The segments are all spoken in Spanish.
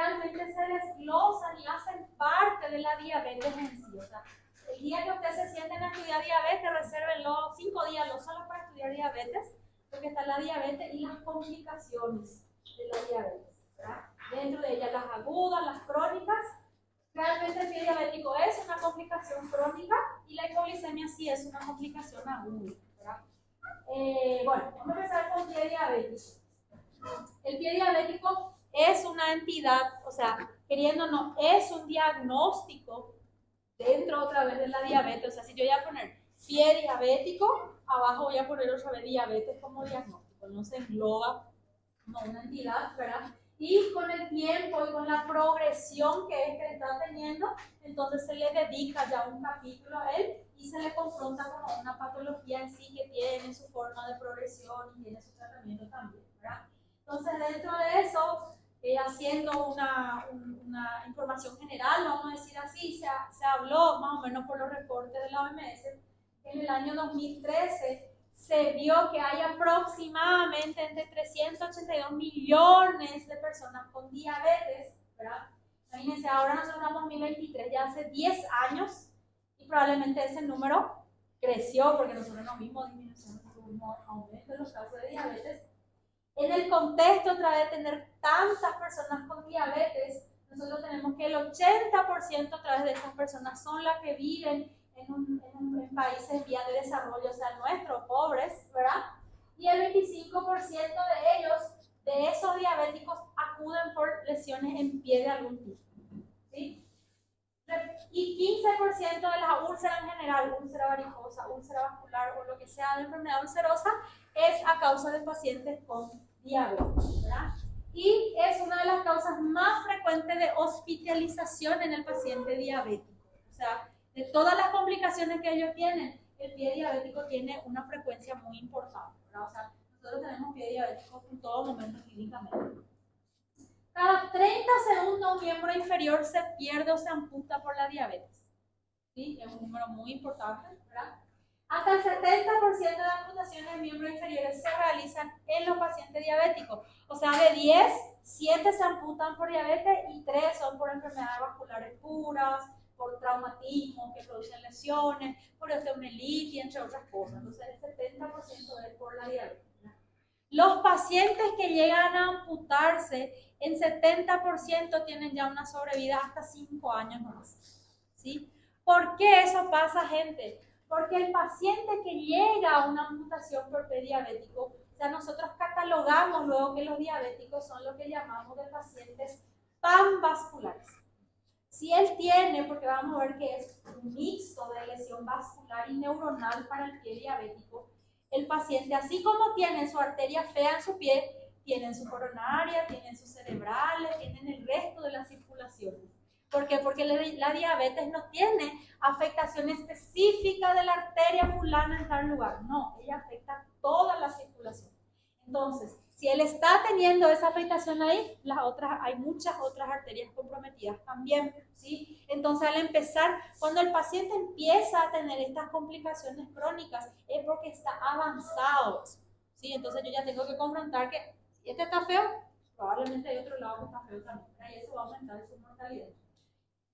realmente se desglosan y hacen parte de la diabetes en sí. O sea, el día que ustedes se sienten a estudiar diabetes, resérvenlo 5 días solo para estudiar diabetes, porque está la diabetes y las complicaciones de la diabetes, ¿verdad? Dentro de ellas las agudas, las crónicas. Realmente el pie diabético es una complicación crónica y la hipoglicemia sí es una complicación aguda, ¿verdad? Bueno, vamos a empezar con pie diabético. El pie diabético es una entidad, o sea, queriéndonos, es un diagnóstico dentro otra vez de la diabetes. O sea, si yo voy a poner pie diabético, abajo voy a poner otra vez diabetes como diagnóstico, no se engloba como una entidad, ¿verdad? Y con el tiempo y con la progresión que este está teniendo, entonces se le dedica ya un capítulo a él y se le confronta con una patología en sí que tiene su forma de progresión y tiene su tratamiento también, ¿verdad? Entonces, dentro de eso, haciendo una información general, vamos a decir así, se habló más o menos por los reportes de la OMS, que en el año 2013 se vio que hay aproximadamente entre 382 millones de personas con diabetes, ¿verdad? Imagínense, ahora nosotros estamos en 2023, ya hace 10 años, y probablemente ese número creció porque nosotros no vimos disminución, no tuvimos aumento en los casos de diabetes. En el contexto otra vez de tener tantas personas con diabetes, nosotros tenemos que el 80% a través de esas personas son las que viven en países en vías de desarrollo, o sea, nuestros pobres, ¿verdad? Y el 25% de ellos, de esos diabéticos, acuden por lesiones en pie de algún tipo, ¿sí? Y 15% de las úlceras en general, úlcera varicosa, úlcera vascular o lo que sea de enfermedad ulcerosa, es a causa de pacientes con diabetes, ¿verdad? Y es una de las causas más frecuentes de hospitalización en el paciente diabético. O sea, de todas las complicaciones que ellos tienen, el pie diabético tiene una frecuencia muy importante, ¿verdad? O sea, nosotros tenemos pie diabético en todo momento clínicamente. Cada 30 segundos un miembro inferior se pierde o se amputa por la diabetes. ¿Sí? Es un número muy importante, ¿verdad? Hasta el 70% de las amputaciones de miembros inferiores se realizan en los pacientes diabéticos. O sea, de 10, 7 se amputan por diabetes y 3 son por enfermedades vasculares puras, por traumatismo que producen lesiones, por osteomielitis, entre otras cosas. Entonces, el 70% es por la diabetes. Los pacientes que llegan a amputarse, en 70% tienen ya una sobrevida hasta 5 años más. ¿Sí? ¿Por qué eso pasa, gente? Porque el paciente que llega a una amputación por pie diabético, o sea, nosotros catalogamos luego que los diabéticos son lo que llamamos de pacientes panvasculares. Si él tiene, porque vamos a ver que es un mixto de lesión vascular y neuronal para el pie diabético, el paciente, así como tiene su arteria fea en su pie, tienen su coronaria, tienen sus cerebrales, tienen el resto de la circulación. ¿Por qué? Porque la diabetes no tiene afectación específica de la arteria fulana en tal lugar. No, ella afecta toda la circulación. Entonces, si él está teniendo esa afectación ahí, hay muchas otras arterias comprometidas también, ¿sí? Entonces, al empezar, cuando el paciente empieza a tener estas complicaciones crónicas, es porque está avanzado, ¿sí? Entonces, yo ya tengo que confrontar que si este está feo, probablemente hay otro lado que está feo también, y eso va a aumentar su mortalidad.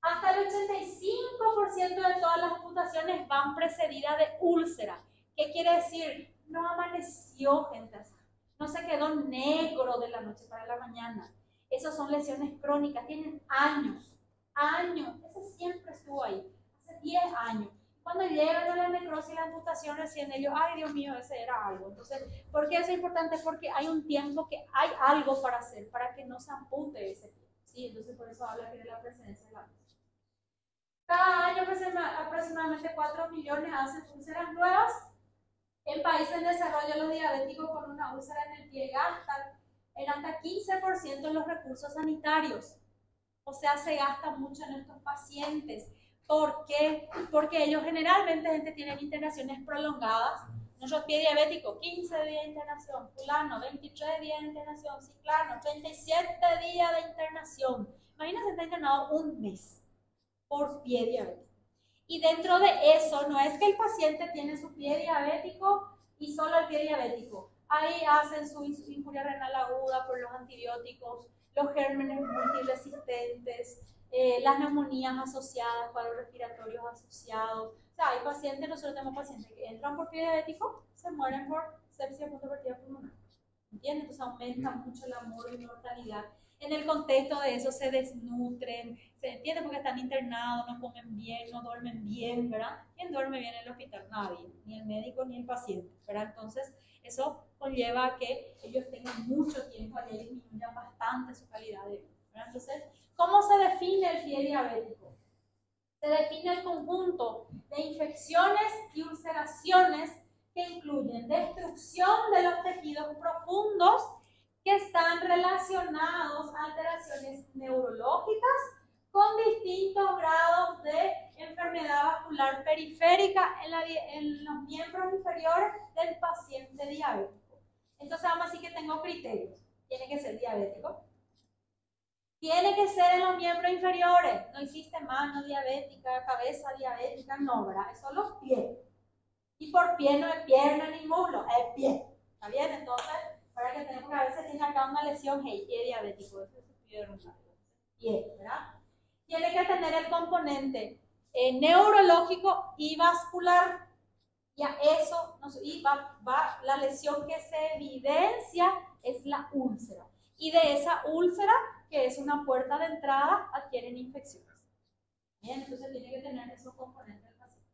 Hasta el 85% de todas las amputaciones van precedidas de úlcera. ¿Qué quiere decir? No amaneció, gente así. No se quedó negro de la noche para la mañana. Esas son lesiones crónicas, tienen años, ese siempre estuvo ahí, hace 10 años. Cuando llegan a la necrosis y la amputación recién ellos, ay Dios mío, ese era algo. Entonces, ¿por qué es importante? Porque hay un tiempo que hay algo para hacer, para que no se ampute ese pie, ¿sí? Entonces, por eso habla que de la presencia de la úlcera. Cada año aproximadamente 4 millones hacen úlceras nuevas. En países en desarrollo, los diabéticos con una úlcera en el pie gastan en hasta 15% de los recursos sanitarios. O sea, se gasta mucho en estos pacientes. ¿Por qué? Porque ellos generalmente, gente, tienen internaciones prolongadas. Nuestro pie diabético, 15 días de internación. Fulano, 23 días de internación. Ciclano, 37 días de internación. Imagínense, está internado un mes por pie diabético. Y dentro de eso, no es que el paciente tiene su pie diabético y solo el pie diabético. Ahí hacen su insuficiencia renal aguda por los antibióticos, los gérmenes multiresistentes, las neumonías asociadas, cuadros respiratorios asociados. O sea, hay pacientes, nosotros tenemos pacientes que entran por pie diabético, se mueren por sepsia punto pulmonar. ¿Entiendes? Entonces aumenta mucho la mortalidad. En el contexto de eso se desnutren, se entiende porque están internados, no comen bien, no duermen bien, ¿verdad? ¿Quién duerme bien en el hospital? Nadie, ni el médico ni el paciente, ¿verdad? Entonces eso conlleva a que ellos tengan mucho tiempo allá y disminuya bastante su calidad de vida, ¿verdad? Entonces, ¿cómo se define el pie diabético? Se define el conjunto de infecciones y ulceraciones que incluyen destrucción de los tejidos profundos que están relacionados a alteraciones neurológicas con distintos grados de enfermedad vascular periférica en los miembros inferiores del paciente diabético. Entonces vamos a decir que tengo criterios. Tiene que ser diabético. Tiene que ser en los miembros inferiores. No existe mano diabética, cabeza diabética, no, ¿verdad? Es solo los pies. Y por pie no es pierna ni muslo, es pie. ¿Está bien? Entonces, para que tenemos que a veces tiene acá una lesión, hey, pie diabético, eso es pie, ¿verdad? Tiene que tener el componente neurológico y vascular. Y a eso, y la lesión que se evidencia es la úlcera. Y de esa úlcera, que es una puerta de entrada, adquieren infecciones. Bien, entonces tiene que tener esos componentes del paciente.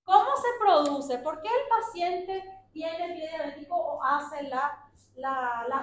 ¿Cómo se produce? ¿Por qué el paciente tiene pie diabético o hace la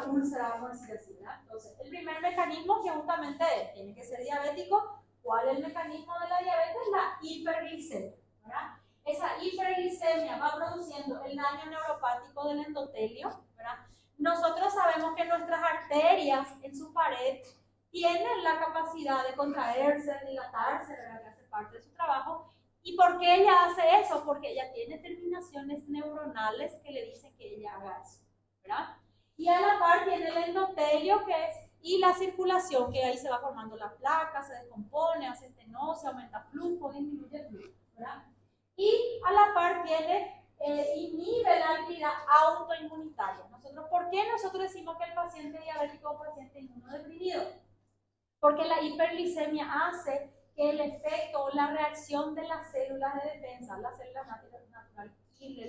úlcera, vamos a decir así, ¿verdad? Entonces, el primer mecanismo que justamente tiene que ser diabético. ¿Cuál es el mecanismo de la diabetes? La hiperglicemia, ¿verdad? Esa hiperglicemia va produciendo el daño neuropático del endotelio, ¿verdad? Nosotros sabemos que nuestras arterias en su pared tienen la capacidad de contraerse, de dilatarse, ¿verdad? Que hace parte de su trabajo. ¿Y por qué ella hace eso? Porque ella tiene terminaciones neuronales que le dicen que ella haga eso, ¿verdad? Y a la par tiene el endotelio, que es, y la circulación, que ahí se va formando la placa, se descompone, hace estenosis, aumenta flujo, disminuye el flujo, ¿verdad? Y a la par tiene, inhibe la actividad autoinmunitaria. ¿Por qué nosotros decimos que el paciente diabético es un paciente inmunodeprimido? Porque la hiperglicemia hace que el efecto o la reacción de las células de defensa, las células naturales,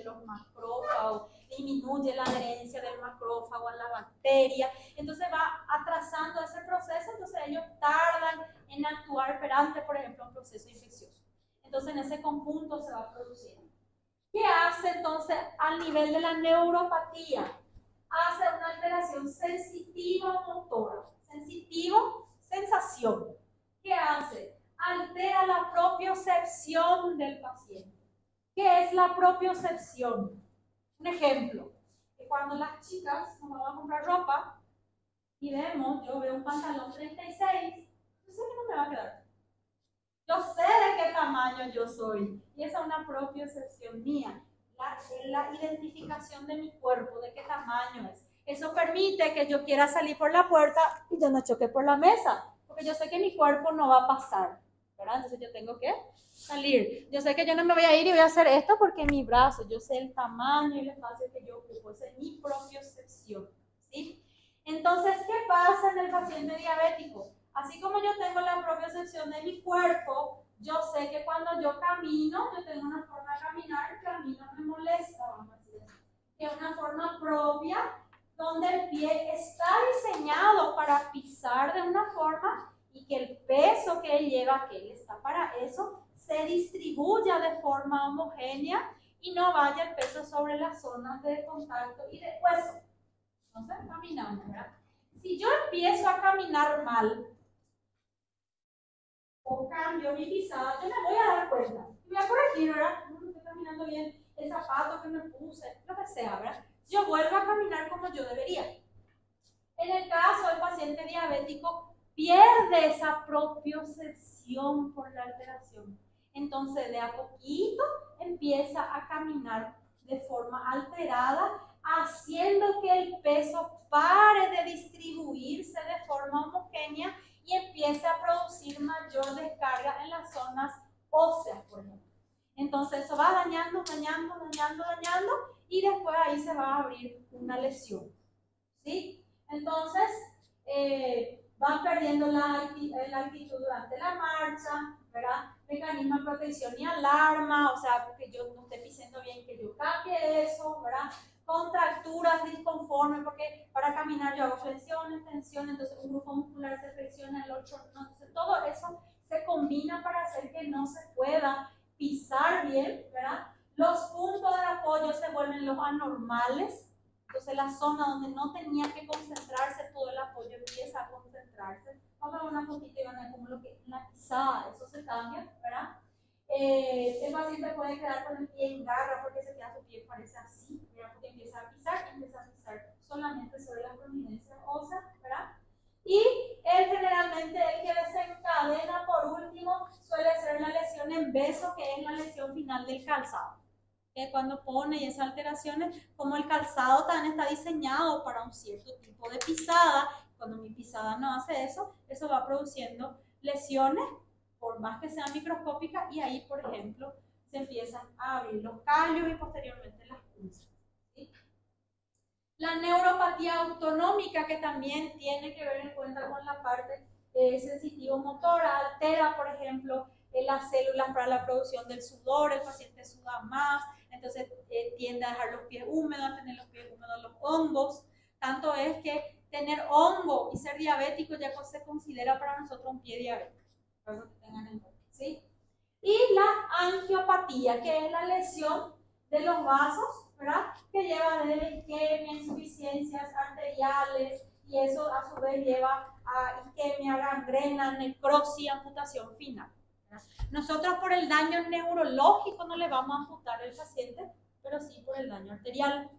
los macrófagos, disminuye la adherencia del macrófago a la bacteria, entonces va atrasando ese proceso, entonces ellos tardan en actuar perante, por ejemplo, un proceso infeccioso. Entonces en ese conjunto se va produciendo. ¿Qué hace entonces al nivel de la neuropatía? Hace una alteración sensitiva-motora. Sensitivo, sensación. ¿Qué hace? Altera la propiocepción del paciente. ¿Qué es la propiocepción? Un ejemplo, que cuando las chicas nos van a comprar ropa y vemos, yo veo un pantalón 36, yo sé que no me va a quedar. Yo sé de qué tamaño yo soy. Y esa es una propiocepción mía. La identificación de mi cuerpo, de qué tamaño es. Eso permite que yo quiera salir por la puerta y yo no choque por la mesa. Porque yo sé que mi cuerpo no va a pasar, ¿verdad? Entonces yo tengo que salir. Yo sé que yo no me voy a ir y voy a hacer esto porque mi brazo, yo sé el tamaño y el espacio que yo ocupo. Esa es mi propiocepción, ¿sí? Entonces, ¿qué pasa en el paciente diabético? Así como yo tengo la propiocepción de mi cuerpo, yo sé que cuando yo camino, yo tengo una forma de caminar que a mí no me molesta, vamos a decir así. Que es una forma propia, donde el pie está diseñado para pisar de una forma y que el peso que él lleva, que él está para eso, se distribuya de forma homogénea y no vaya el peso sobre las zonas de contacto y de hueso. Entonces, caminamos, ¿verdad? Si yo empiezo a caminar mal, o cambio mi pisada, yo me voy a dar cuenta. Y voy a corregir, ¿verdad? No estoy caminando bien, el zapato que me puse, lo que sea, ¿verdad? Yo vuelvo a caminar como yo debería. En el caso del paciente diabético, pierde esa propiocepción por la alteración. Entonces, de a poquito empieza a caminar de forma alterada, haciendo que el peso pare de distribuirse de forma homogénea y empiece a producir mayor descarga en las zonas óseas, por ejemplo. Entonces eso va dañando, y después ahí se va a abrir una lesión, ¿sí? Entonces, van perdiendo la altitud durante la marcha, ¿verdad? Mecanismo de protección y alarma, o sea, que yo no esté pisando bien, que yo cambie eso, ¿verdad? Contracturas disconformes, porque para caminar yo hago flexiones, tensiones, entonces un grupo muscular se flexiona, el otro no, entonces todo eso se combina para hacer que no se pueda pisar bien, ¿verdad? Los puntos de apoyo se vuelven los anormales, entonces la zona donde no tenía que concentrarse todo el apoyo empieza a concentrarse. Vamos a ver una fotito y van a ver cómo lo que en la pisada, eso se cambia, ¿verdad? El paciente puede quedar con el pie en garra porque se queda su pie, parece así, ¿verdad? Porque empieza a pisar solamente sobre la prominencia ósea, ¿verdad? Y generalmente el que desencadena por último suele ser la lesión en beso, que es la lesión final del calzado. Que cuando pone esas alteraciones, como el calzado también está diseñado para un cierto tipo de pisada, cuando mi pisada no hace eso, eso va produciendo lesiones, por más que sean microscópicas, y ahí, por ejemplo, se empiezan a abrir los callos y posteriormente las úlceras. ¿Sí? La neuropatía autonómica, que también tiene que ver en cuenta con la parte sensitivo-motora, altera, por ejemplo, las células para la producción del sudor, el paciente suda más, entonces tiende a dejar los pies húmedos, a tener los pies húmedos, los hongos. Tanto es que tener hongo y ser diabético ya se considera para nosotros un pie diabético. Para que tengan en cuenta, ¿sí? Y la angiopatía, que es la lesión de los vasos, ¿verdad? Que lleva desde isquemia, insuficiencias arteriales, y eso a su vez lleva a isquemia, gangrena, necrosis, amputación final. ¿Verdad? Nosotros por el daño neurológico no le vamos a amputar al paciente, pero sí por el daño arterial.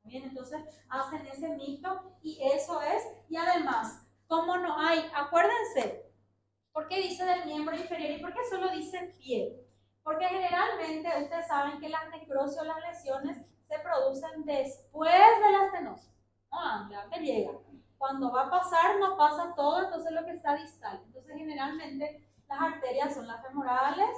Bien, entonces hacen ese mixto y eso es, y además, como no hay, acuérdense, ¿por qué dice del miembro inferior y por qué solo dice pie? Porque generalmente ustedes saben que las necrosis o las lesiones se producen después de la estenosis, no antes llega. Cuando va a pasar, no pasa todo, entonces lo que está distal. Entonces generalmente las arterias son las femorales,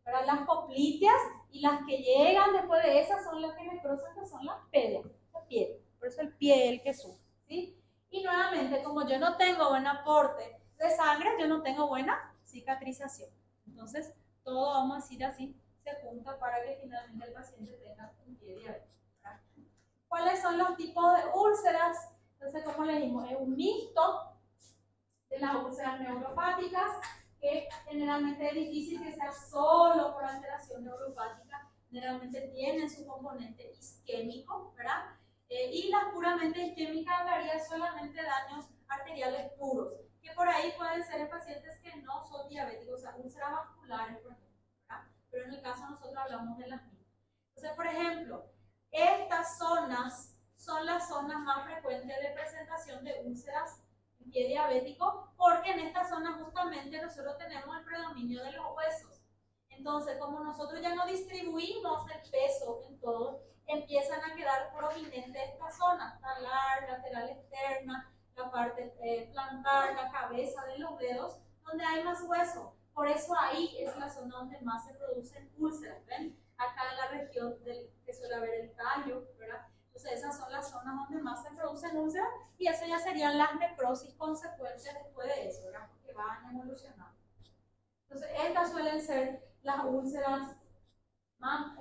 ¿verdad? Las popliteas, y las que llegan después de esas son las que necrosan, que son las pedias, la piel. Por eso el pie es el que sufre, ¿sí? Y nuevamente, como yo no tengo buen aporte de sangre, yo no tengo buena cicatrización. Entonces, todo, vamos a decir así, se junta para que finalmente el paciente tenga un pie diabético. ¿Cuáles son los tipos de úlceras? Entonces, como le dijimos, es un mixto de las úlceras neuropáticas, que generalmente es difícil que sea solo por alteración neuropática, generalmente tienen su componente isquémico, ¿verdad? Y las puramente isquémicas hablaría solamente daños arteriales puros, que por ahí pueden ser en pacientes que no son diabéticos, o sea, úlceras vasculares, por ejemplo, ¿verdad? Pero en el caso nosotros hablamos de las mismas. Entonces, por ejemplo, estas zonas son las zonas más frecuentes de presentación de úlceras en pie diabético, porque en esta zona justamente nosotros tenemos el predominio de los huesos. Entonces, como nosotros ya no distribuimos el peso en todo, empiezan a quedar prominentes esta zona, talar, lateral externa, la parte plantar, la cabeza de los dedos, donde hay más hueso. Por eso ahí es la zona donde más se producen úlceras, ¿ven? Acá en la región que suele haber el tallo, ¿verdad? Entonces esas son las zonas donde más se producen úlceras, y eso ya serían las necrosis consecuentes después de eso, ¿verdad? Porque van evolucionando. Entonces estas suelen ser las úlceras más,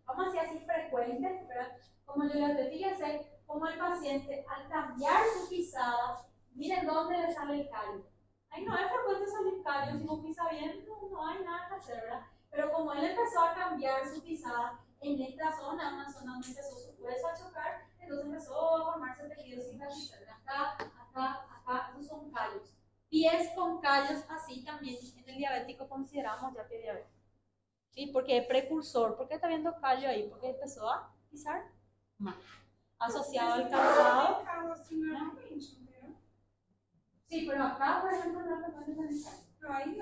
vamos a decir así, frecuentes, ¿verdad? Como yo les decía, fíjense cómo el paciente al cambiar su pisada, miren dónde le sale el callo. Ahí no es frecuente salir callo, si no pisa bien, no hay nada que hacer, ¿verdad? Pero como él empezó a cambiar su pisada en esta zona, una zona donde empezó su hueso a chocar, entonces empezó a formarse tejido cicatricial. Acá, esos son callos. Pies con callos, así también en el diabético consideramos ya pie diabético. ¿Sí? Porque es precursor. ¿Por qué está viendo callo ahí? Porque empezó a pisar mal. Asociado al calzado. Sí, pero acá, por ejemplo, no lo pueden analizar. Aquí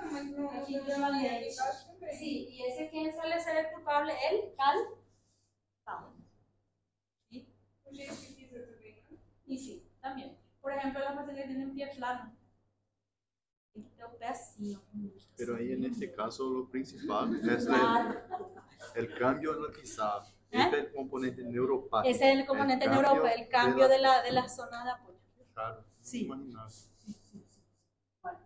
sí, y ese quién suele ser el culpable, el calzado. ¿Sí? Y sí, también. Por ejemplo, las personas que tienen pie plano. Pero ahí en este caso lo principal es el cambio en la pisada. Este es el componente neuropático. Ese es el componente neuropático, el cambio de la zona de apoyo. Claro, sí. Sí. Bueno,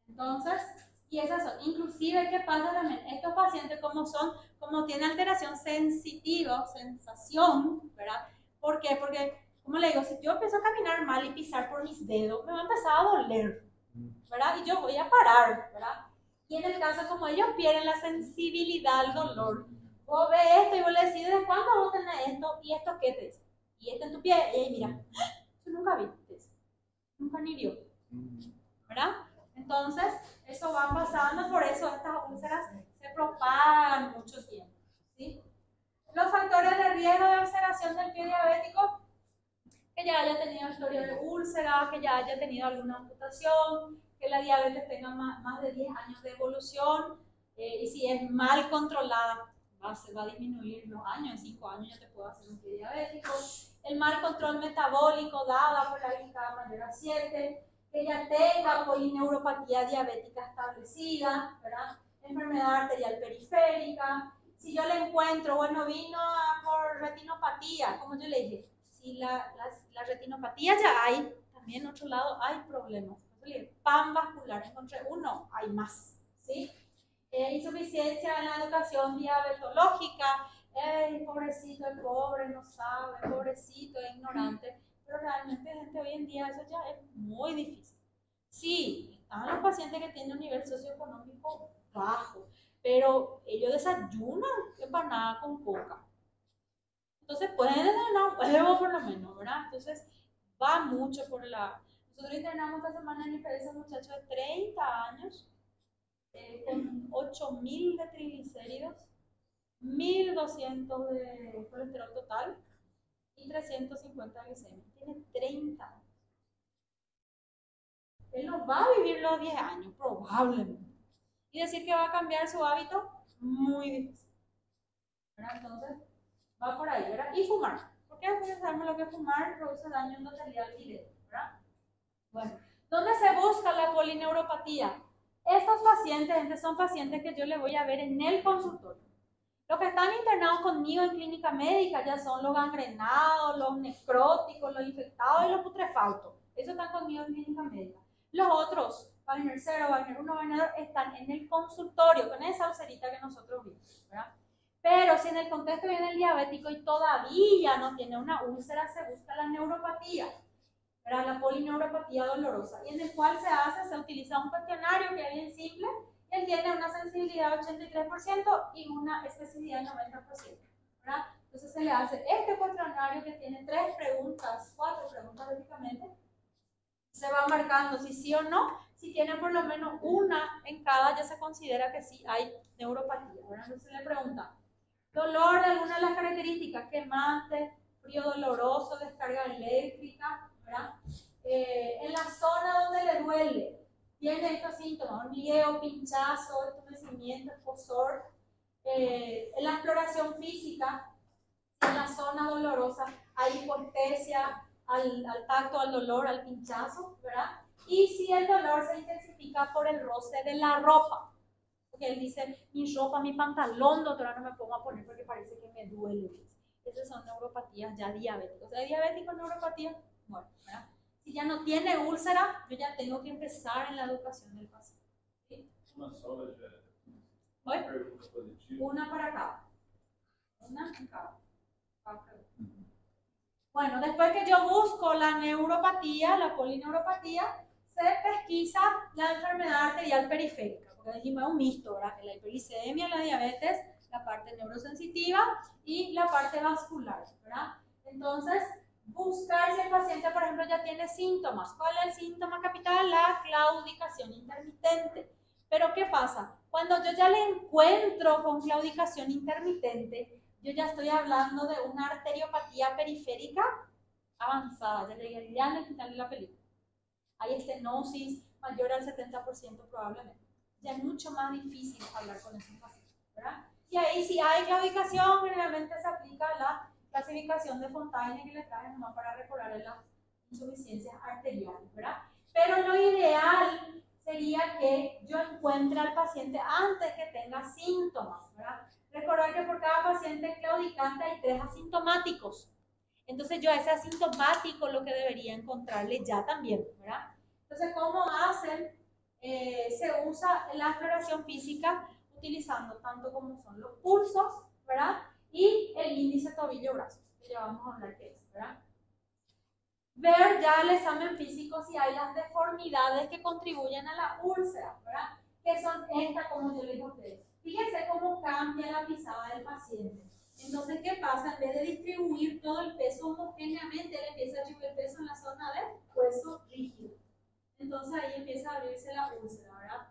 entonces, y esas son, inclusive, ¿qué pasa también? Estos pacientes como tienen alteración sensitiva, sensación, ¿verdad? ¿Por qué? Porque, como le digo, si yo empiezo a caminar mal y pisar por mis dedos, me va a empezar a doler, ¿verdad? Y yo voy a parar, ¿verdad? Y en el caso, como ellos pierden la sensibilidad al dolor, vos ves esto y vos le decís, ¿desde cuándo vos tenés esto? ¿Y esto qué te es? Y esto en tu pie, y mira, yo nunca vi eso, nunca ni vio, ¿verdad? Entonces, eso va pasando, por eso estas úlceras se propagan mucho tiempo, ¿sí? Los factores de riesgo de ulceración del pie diabético, que ya haya tenido historia de úlcera, que ya haya tenido alguna amputación, que la diabetes tenga más de 10 años de evolución, y si es mal controlada, se va a disminuir los años, en 5 años ya te puedo hacer un pie diabético. El mal control metabólico dada por la glicada mayor a 7, que ya tenga polineuropatía diabética establecida, ¿verdad? Enfermedad arterial periférica. Si yo le encuentro, bueno, vino por retinopatía, como yo le dije, si la retinopatía ya hay, también en otro lado hay problemas. PAN vascular, encontré uno, hay más, ¿sí? Insuficiencia en la educación diabetológica, pobrecito, es pobre, no sabe, pobrecito, es ignorante, pero realmente gente hoy en día eso ya es muy difícil. Sí, están los pacientes que tienen un nivel socioeconómico bajo, pero ellos desayunan empanada con coca. Entonces pueden desayunar un huevo por lo menos, ¿verdad? Entonces va mucho por la... Nosotros internamos esta semana en IPS a un muchacho de 30 años, con 8.000 de triglicéridos, 1.200 de colesterol total y 350 de glicemia. Tiene 30 años. Él no va a vivir los 10 años, probablemente. Y decir que va a cambiar su hábito, muy difícil. ¿Verdad? Entonces, va por ahí, ¿verdad? Y fumar. Porque sabemos lo que fumar produce daño endotelial directo, ¿verdad? Bueno, ¿dónde se busca la polineuropatía? Estos pacientes son pacientes que yo les voy a ver en el consultorio. Los que están internados conmigo en clínica médica ya son los gangrenados, los necróticos, los infectados y los putrefactos. Esos están conmigo en clínica médica. Los otros, Wagner 0, Wagner 1, Wagner 2, están en el consultorio con esa ulcerita que nosotros vimos, ¿verdad? Pero si en el contexto viene el diabético y todavía no tiene una úlcera, se busca la neuropatía, ¿verdad? La polineuropatía dolorosa, y en el cual se utiliza un cuestionario que es bien simple, y él tiene una sensibilidad de 83% y una especificidad de 90%, ¿verdad? Entonces se le hace este cuestionario que tiene 4 preguntas básicamente, se va marcando si sí o no. Si tiene por lo menos una en cada, ya se considera que sí hay neuropatía, ¿verdad? Entonces se le pregunta, dolor de alguna de las características, quemante, frío doloroso, descarga eléctrica, ¿verdad? En la zona donde le duele, tiene estos síntomas, hormigueo, pinchazo, entumecimiento, escozor. En la exploración física, en la zona dolorosa hay hipoestesia al tacto, al dolor, al pinchazo, ¿verdad? Y si el dolor se intensifica por el roce de la ropa, porque él dice, mi ropa, mi pantalón, doctora, no me pongo a poner porque parece que me duele. Esas son neuropatías ya diabéticas. O sea, diabético, neuropatía, bueno, ¿verdad? Si ya no tiene úlcera, yo ya tengo que empezar en la educación del paciente. ¿Sí? Una sola ya. Una para cada. Una en cada. Bueno, después que yo busco la neuropatía, la polineuropatía, se pesquisa la enfermedad arterial periférica, porque dijimos es un mixto, ¿verdad? La hiperglicemia, la diabetes, la parte neurosensitiva y la parte vascular, ¿verdad? Entonces, buscar si el paciente, por ejemplo, ya tiene síntomas. ¿Cuál es el síntoma capital? La claudicación intermitente. Pero ¿qué pasa? Cuando yo ya le encuentro con claudicación intermitente, yo ya estoy hablando de una arteriopatía periférica avanzada, ya llegué ya al final de la película. Hay estenosis mayor al 70% probablemente. Ya es mucho más difícil hablar con esos pacientes, ¿verdad? Y ahí si hay claudicación, generalmente se aplica la clasificación de Fontaine que le traje nomás para recordar las insuficiencias arteriales, ¿verdad? Pero lo ideal sería que yo encuentre al paciente antes que tenga síntomas, ¿verdad? Recordar que por cada paciente claudicante hay 3 asintomáticos. Entonces yo a ese asintomático lo que debería encontrarle ya también, ¿verdad? Entonces, ¿cómo hacen? Se usa la exploración física utilizando tanto como son los pulsos, ¿verdad? Y el índice tobillo-brazo, que ya vamos a hablar qué es, ¿verdad? Ver ya el examen físico si hay las deformidades que contribuyen a la úlcera, ¿verdad? Que son estas, como yo les digo a ustedes. Fíjense cómo cambia la pisada del paciente. Entonces, ¿qué pasa? En vez de distribuir todo el peso homogéneamente, él empieza a distribuir el peso en la zona de hueso rígido. Entonces ahí empieza a abrirse la úlcera, ¿verdad?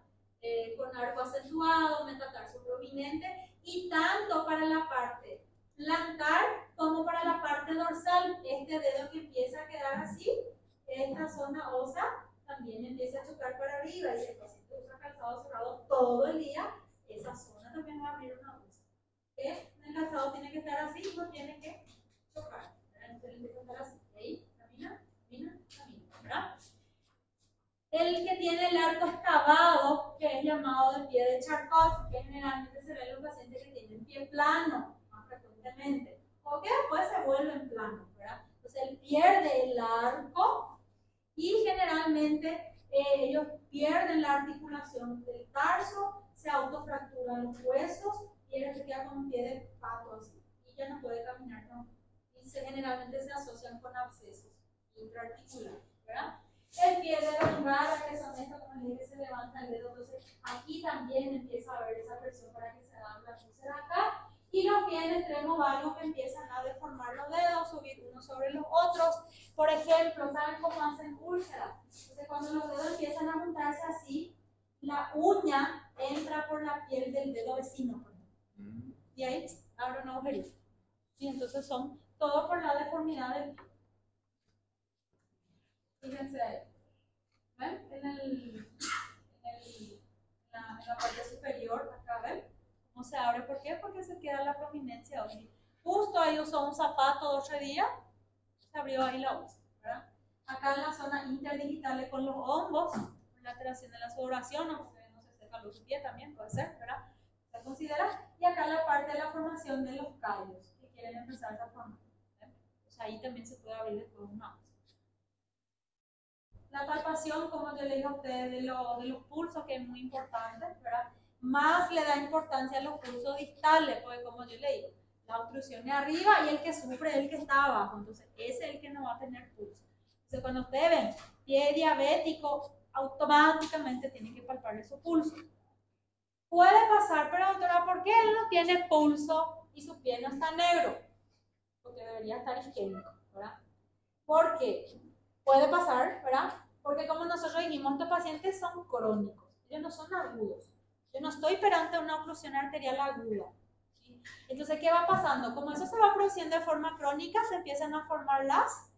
Con arco acentuado, metatarso prominente, y tanto para la parte plantar como para la parte dorsal. Este dedo que empieza a quedar así, esta zona ósea también empieza a chocar para arriba, y si el paciente usa calzado cerrado todo el día, esa zona también va a abrir una úlcera. El calzado tiene que estar así, no tiene que chocar, ¿verdad? Tiene que estar así, ahí, camina, ¿verdad? El que tiene el arco excavado, que es llamado de pie de Charcot, que generalmente se ve en los pacientes que tienen pie plano, más frecuentemente, o que después se vuelven planos, ¿verdad? Entonces él pierde el arco y generalmente ellos pierden la articulación del tarso, se autofracturan los huesos y él se queda con un pie de pato así, y ya no puede caminar, ¿no? Y generalmente se asocian con abscesos intraarticulares, ¿verdad? El pie de lumbar, que son estos, como les dije, se levanta el dedo, entonces aquí también empieza a haber esa presión para que se haga la úlcera acá, y los pies en extremo vago que empiezan a deformar los dedos, subir unos sobre los otros. Por ejemplo, ¿saben cómo hacen úlceras? Entonces cuando los dedos empiezan a juntarse así, la uña entra por la piel del dedo vecino, por ejemplo, y ahí abre un agujerito, y entonces son todo por la deformidad del pie. Fíjense ahí. ¿Ven? En la parte superior, acá, ¿ven? ¿Cómo se abre? ¿Por qué? Porque se queda la prominencia hoy. Justo ahí usó un zapato 2 días, se abrió ahí la úlcera, ¿verdad? Acá en la zona interdigitales con los hongos, la alteración de la sudoración, o porque no se seca los pies también, puede ser, ¿verdad? Se considera. Y acá la parte de la formación de los callos, que quieren empezar a formar. Pues ahí también se puede abrir después una úlcera. La palpación, como yo le dije a ustedes, de los pulsos, que es muy importante, ¿verdad? Más le da importancia a los pulsos distales, porque como yo le digo, la obstrucción es arriba y el que sufre es el que está abajo, entonces ese es el que no va a tener pulso. Entonces cuando ustedes ven pie diabético, automáticamente tienen que palparle su pulso. Puede pasar, pero doctora, ¿por qué él no tiene pulso y su pie no está negro? Porque debería estar isquémico, ¿verdad? ¿Por qué? Puede pasar, ¿verdad? Porque como nosotros dijimos, estos pacientes son crónicos, ellos no son agudos. Yo no estoy perante una oclusión arterial aguda, ¿sí? Entonces, ¿qué va pasando? Como eso se va produciendo de forma crónica, se empiezan a formar las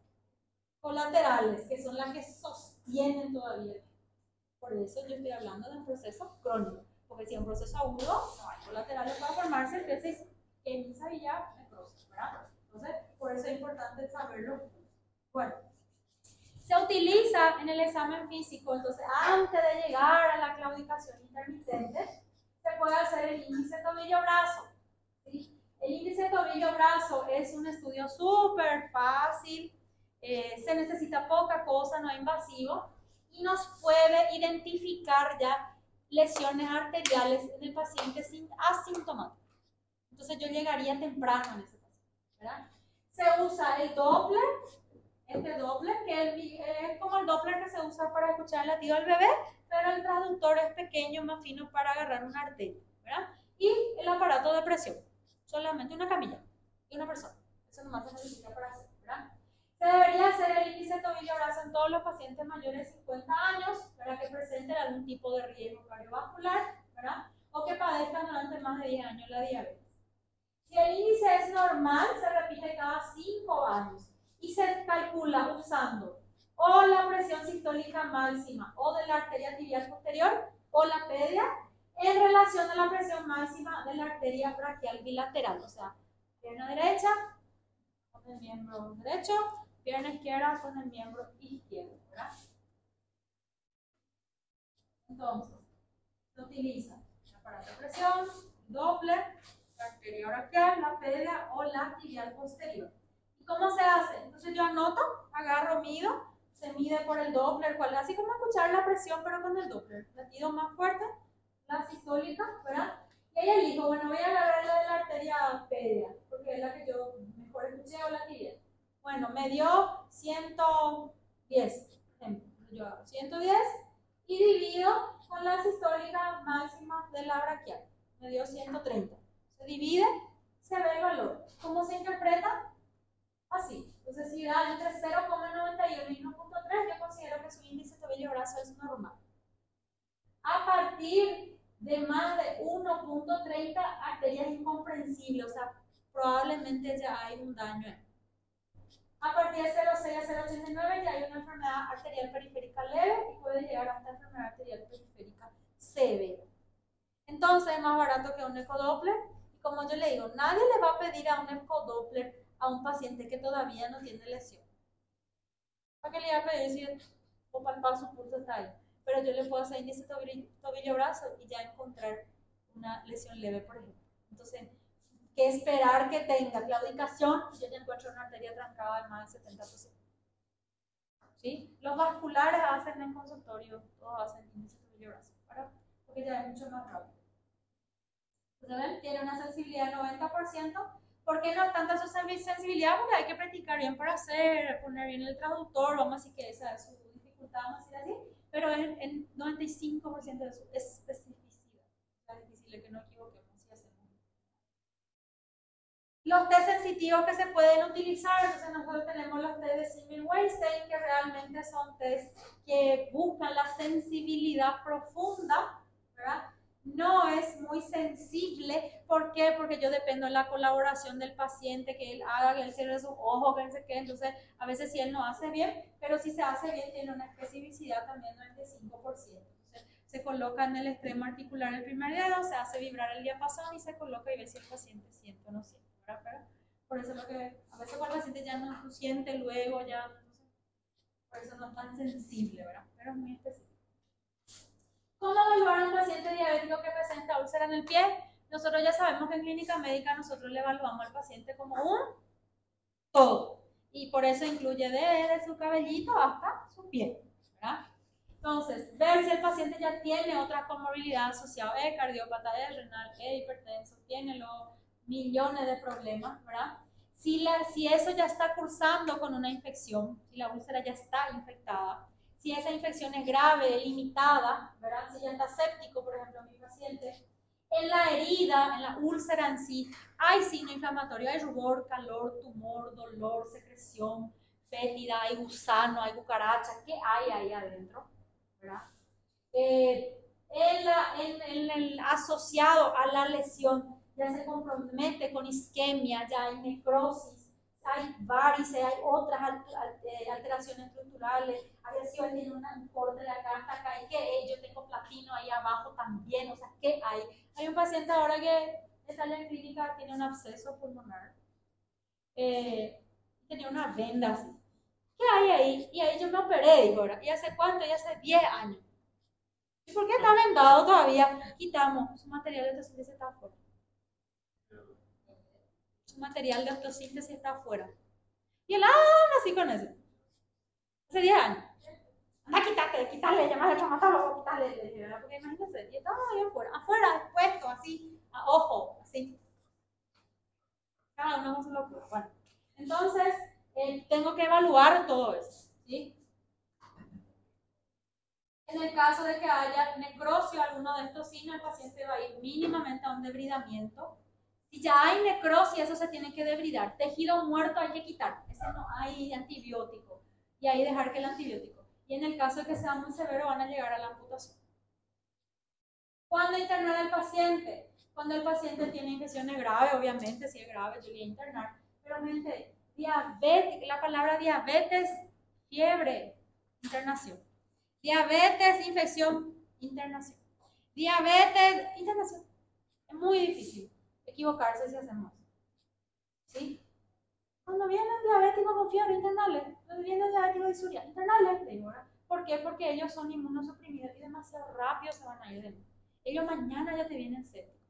colaterales, que son las que sostienen todavía. Por eso yo estoy hablando de un proceso crónico, porque si es un proceso agudo, no hay colaterales para formarse, entonces isquemiza y ya necrosis, ¿verdad? Entonces, por eso es importante saberlo. Bueno, se utiliza en el examen físico, entonces antes de llegar a la claudicación intermitente, se puede hacer el índice tobillo-brazo, ¿sí? El índice tobillo-brazo es un estudio súper fácil, se necesita poca cosa, no es invasivo, y nos puede identificar ya lesiones arteriales en el paciente asintomático. Entonces yo llegaría temprano en ese paciente, ¿verdad? Se usa el Doppler, este Doppler, que es como el Doppler que se usa para escuchar el latido del bebé, pero el traductor es pequeño, más fino para agarrar una arteria, ¿verdad? Y el aparato de presión, solamente una camilla y una persona. Eso nomás se necesita para hacer, ¿verdad? Se debería hacer el índice tobillo-brazo en todos los pacientes mayores de 50 años, para que presenten algún tipo de riesgo cardiovascular, ¿verdad? O que padezcan durante más de 10 años la diabetes. Si el índice es normal, se repite cada 5 años y se calcula usando o la presión sistólica máxima o de la arteria tibial posterior o la pedia en relación a la presión máxima de la arteria braquial bilateral, o sea, pierna derecha con el miembro derecho, pierna izquierda con el miembro izquierdo, ¿verdad? Entonces, se utiliza el aparato de presión, Doppler, la arteria braquial, la pedia o la tibial posterior. ¿Y cómo se hace? Entonces yo anoto, agarro, mido, se mide por el Doppler, así como escuchar la presión, pero con el Doppler. Latido más fuerte, la sistólica, ¿verdad? Y ahí elijo, bueno, voy a agarrar la de la arteria pedia, porque es la que yo mejor escuché, o la tibial. Bueno, me dio 110, por ejemplo. Yo hago 110 y divido con la sistólica máxima de la braquial. Me dio 130. Se divide, se ve el valor. ¿Cómo se interpreta? Así. Entonces, si da entre 0,91 y 1,3, yo considero que su índice tobillo-brazo es normal. A partir de más de 1,30, arterias incomprensibles, o sea, probablemente ya hay un daño ahí. A partir de 0,6 a 0,89 ya hay una enfermedad arterial periférica leve y puede llegar hasta enfermedad arterial periférica severa. Entonces es más barato que un ecodoppler. Y como yo le digo, nadie le va a pedir a un ecodoppler a un paciente que todavía no tiene lesión. ¿Para qué le va a pedir si o palpar su pulso está ahí? Pero yo le puedo hacer índice tobillo-brazo y ya encontrar una lesión leve, por ejemplo. Entonces, ¿qué esperar que tenga claudicación? Yo ya encuentro una arteria trancada de más del 70%. ¿Sí? Los vasculares hacen en consultorio, todos hacen índice tobillo-brazo, porque ya es mucho más rápido. ¿Ven? Tiene una sensibilidad del 90%. ¿Por qué no tanta su sensibilidad? Porque hay que practicar bien para hacer, poner bien el traductor, vamos a decir que esa es su dificultad, vamos a decir así, pero en 95% de su especificidad. Es difícil que no equivoquemos si hacemos. Los test sensitivos que se pueden utilizar, entonces nosotros tenemos los test de Simmel-Weinstein, que realmente son test que buscan la sensibilidad profunda, ¿verdad? No es muy sensible. ¿Por qué? Porque yo dependo de la colaboración del paciente, que él haga, que él cierre su ojo, que él se quede. Entonces, a veces si él no hace bien, pero si se hace bien, tiene una especificidad también del 95%. Entonces, se coloca en el extremo articular el primer dedo, se hace vibrar el diapasón y se coloca y ve si el paciente siente o no siente. ¿Verdad? Por eso lo que a veces cuando el paciente ya no siente, luego ya, no sé, por eso no es tan sensible, ¿verdad? Pero es muy específico. ¿Cómo evaluar a un paciente diabético que presenta úlcera en el pie? Nosotros ya sabemos que en clínica médica nosotros le evaluamos al paciente como un todo. Y por eso incluye desde su cabellito hasta su pie, ¿verdad? Entonces, ver si el paciente ya tiene otra comorbilidad asociada, cardiópata, renal, hipertenso, tiene los millones de problemas, ¿verdad? Si eso ya está cursando con una infección, si la úlcera ya está infectada, si esa infección es grave, limitada, ¿verdad? Si ya está séptico, por ejemplo, mi paciente, en la herida, en la úlcera en sí, hay signo inflamatorio, hay rubor, calor, tumor, dolor, secreción, fétida, hay gusano, hay cucaracha, ¿qué hay ahí adentro? ¿Verdad? El asociado a la lesión ya se compromete con isquemia, ya hay necrosis, hay varices, hay otras alteraciones estructurales, a ver si hoy tiene un corte de acá hasta acá, y que yo tengo platino ahí abajo también, o sea, ¿qué hay? Hay un paciente ahora que está en la clínica, tiene un absceso pulmonar, tenía una venda así. ¿Qué hay ahí? Y ahí yo me operé, digo, ¿y hace cuánto? Y hace 10 años. ¿Y por qué está vendado todavía? Quitamos, su material de osteosíntesis está afuera. Su material de osteosíntesis está afuera. Y él, así con eso. Hace 10 años. Anda, quítale, llamar al traumatólogo, quítale. Porque imagínense, y estaba ahí afuera, puesto, así, a ojo, así. Cada uno con su locura. Bueno, entonces, tengo que evaluar todo eso, ¿sí? En el caso de que haya necrosis o alguno de estos signos, el paciente va a ir mínimamente a un debridamiento. Si ya hay necrosis, eso se tiene que debridar. Tejido muerto hay que quitar. Ese no hay antibiótico. Y ahí dejar que el antibiótico. Y en el caso de que sea muy severo, van a llegar a la amputación. ¿Cuándo internar al paciente? Cuando el paciente tiene infecciones graves, obviamente, si es grave, yo le voy a internar. Pero gente, diabetes, la palabra diabetes, fiebre, internación. Diabetes, infección, internación. Diabetes, internación. Es muy difícil equivocarse si hacemos. ¿Sí? Cuando viene el diabético con fiebre, internale. Cuando viene el diabético de disuria, internale. ¿Por qué? Porque ellos son inmunosuprimidos y demasiado rápido se van a ir de mí. Ellos mañana ya te vienen sépticos.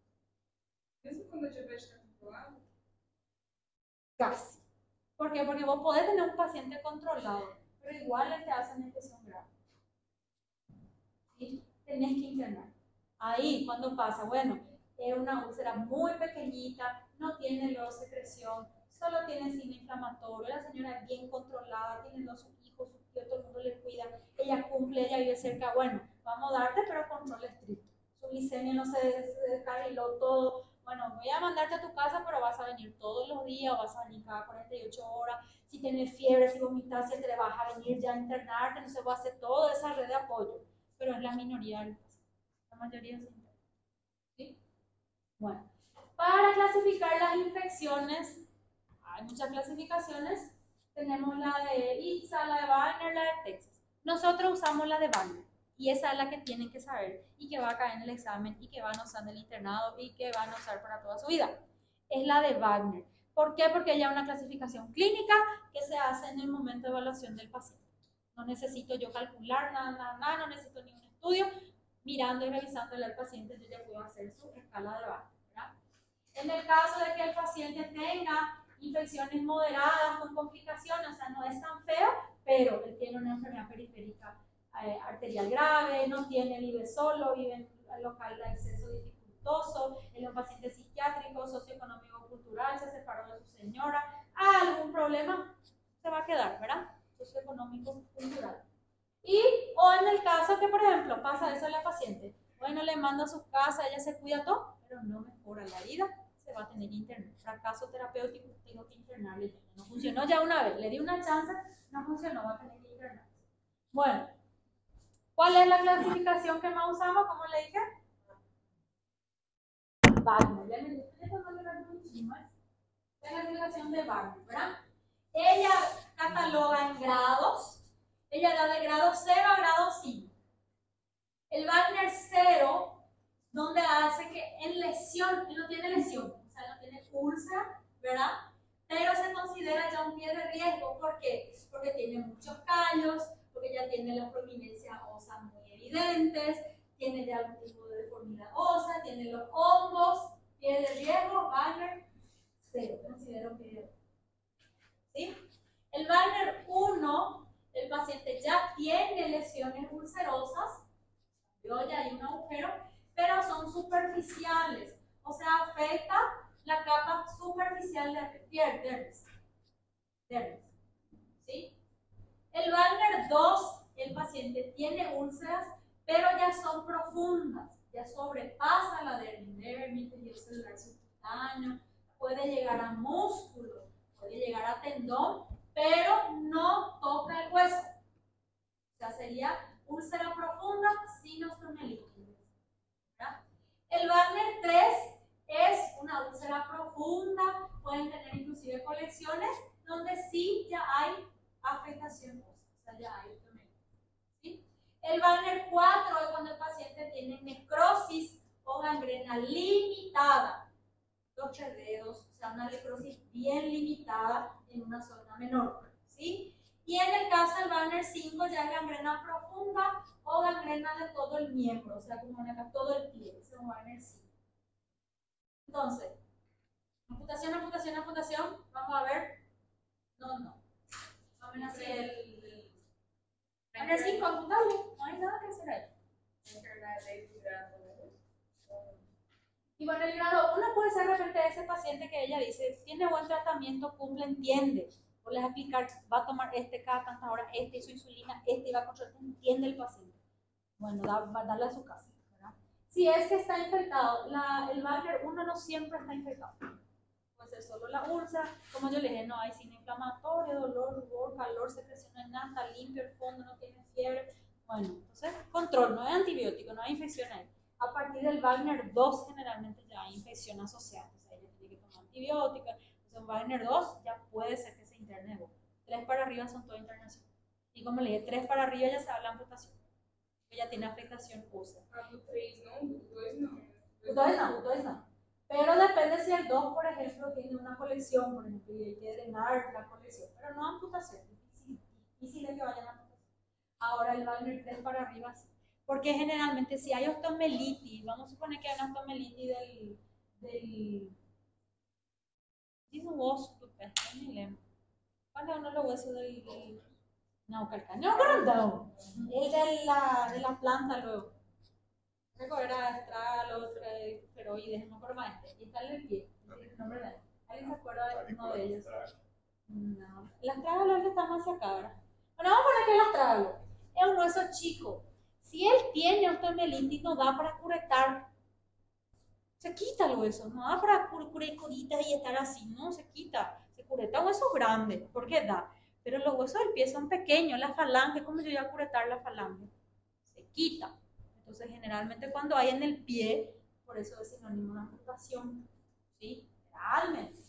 Mesmo quando a diabetes está controlada? Casi. ¿Por qué? Porque vos podés tener un paciente controlado, pero igual te hacen infección grave. ¿Sí? Tenés que internar. Ahí, cuando pasa, bueno, es una úlcera muy pequeñita, no tiene luego secreción, solo tiene signo inflamatorio, la señora es bien controlada, tiene dos hijos, sus tíos, todo el mundo le cuida, ella cumple, ella vive cerca, bueno, vamos a darte, pero control estricto. Su glicemia no se descarriló todo, bueno, voy a mandarte a tu casa, pero vas a venir todos los días o vas a venir cada 48 horas, si tienes fiebre, si vomitas, si te vas a venir ya a internarte, no se va a hacer toda esa red de apoyo, pero es la minoría del caso, la mayoría se interna. ¿Sí? Bueno, para clasificar las infecciones, hay muchas clasificaciones. Tenemos la de ITSA, la de Wagner, la de Texas. Nosotros usamos la de Wagner y esa es la que tienen que saber y que va a caer en el examen y que van a usar en el internado y que van a usar para toda su vida. Es la de Wagner. ¿Por qué? Porque ya es una clasificación clínica que se hace en el momento de evaluación del paciente. No necesito yo calcular nada, no necesito ningún estudio. Mirando y revisándole al paciente, yo ya puedo hacer su escala de Wagner, ¿verdad? En el caso de que el paciente tenga infecciones moderadas con complicaciones, o sea, no es tan feo, pero él tiene una enfermedad periférica arterial grave, no tiene, vive solo, vive en un local de acceso dificultoso, es un paciente psiquiátrico, socioeconómico, cultural, se separó de su señora, algún problema se va a quedar, ¿verdad? Socioeconómico, cultural. Y, o en el caso que, por ejemplo, pasa eso a la paciente, bueno, le mando a su casa, ella se cuida todo, pero no mejora la herida, se va a tener que internar. Fracaso terapéutico, tengo que internarle. No funcionó ya una vez, le di una chance, no funcionó, va a tener que internar. Bueno, ¿cuál es la clasificación que más usamos? ¿Cómo le dije? Wagner. La clasificación de Wagner, ¿verdad? Ella cataloga en grados. Ella da de grado 0 a grado 5. El Wagner 0, donde hace que en lesión, él no tiene lesión, o sea, no tiene úlcera, ¿verdad? Pero se considera ya un pie de riesgo. ¿Por qué? Porque tiene muchos callos, porque ya tiene las prominencias óseas muy evidentes, tiene ya algún tipo de deformidad ósea, tiene los hongos, pie de riesgo, Wagner 0, considero pie de riesgo. ¿Sí? El Wagner 1, el paciente ya tiene lesiones ulcerosas, ya hay un agujero, pero son superficiales, o sea, afecta la capa superficial de piel, dermis. ¿Sí? El Wagner 2, el paciente tiene úlceras, pero ya son profundas, ya sobrepasa la dermis, tejido celular subcutáneo, puede llegar a músculo, puede llegar a tendón, pero no toca el hueso. O sea, sería úlcera profunda sin osteomelitis. El Wagner 3 es una úlcera profunda, pueden tener inclusive colecciones donde sí ya hay afectación ósea, o sea, ya hay osteomelitis. ¿Sí? El Wagner 4 es cuando el paciente tiene necrosis o gangrena limitada. Los dedos, o sea, una necrosis bien limitada en una zona menor. ¿Sí? Y en el caso del Wagner 5 ya es gangrena profunda o gangrena de todo el miembro, o sea, como en todo el pie, ese es un Wagner 5. Entonces, amputación, vamos a ver. No. Vamos a hacer el Wagner 5, amputable, no hay nada que hacer ahí. Y bueno, el grado 1 puede ser de repente ese paciente que ella dice, tiene buen tratamiento, cumple, entiende. O les explicar, va a tomar cada tantas horas, su insulina, y va a controlar, entiende el paciente. Bueno, va a darle a su casa, ¿verdad? Si es que está infectado, el Wagner 1 no siempre está infectado. Puede ser solo la úlcera, como yo les dije, no hay signo inflamatorio, dolor, rubor, calor, secreción en nata, limpio el fondo, no tiene fiebre. Bueno, entonces, control, no hay antibiótico, no hay infección ahí. A partir del Wagner 2 generalmente ya hay infección asociada, o sea, ella tiene que tomar antibióticos. Entonces, en Wagner 2 ya puede ser que se interne. 3 para arriba son toda internación. Y como le dije, 3 para arriba ya se habla de amputación. Ella tiene afectación ósea. U2 no. Pero depende si el 2, por ejemplo, tiene una colección, por ejemplo, y hay que drenar la colección. Pero no amputación, difícil de que vayan a amputación. Ahora el Wagner 3 para arriba sí. Porque generalmente si hay osteomelitis, vamos a suponer que hay una osteomelitis del dice un hueso, ¿cuál es uno de los huesos del no, calcáneo grandón? El de la planta luego. Creo que era estragalo, feroides, no me acuerdo más. Y está en el pie. El nombre de él. ¿Alguien se acuerda de uno de ellos? No. El astragalo es el que está más hacia acá, ¿verdad? Bueno, vamos a poner que el astragalo es un hueso chico. Si él tiene osteomielitis, no da para curetar. Se quita el hueso, no da para curar curitas y estar así, no, se quita. Se cureta huesos grandes, porque da. Pero los huesos del pie son pequeños, la falange, ¿cómo yo voy a curetar la falange? Se quita. Entonces, generalmente cuando hay en el pie, por eso es sinónimo de amputación, ¿sí? Realmente.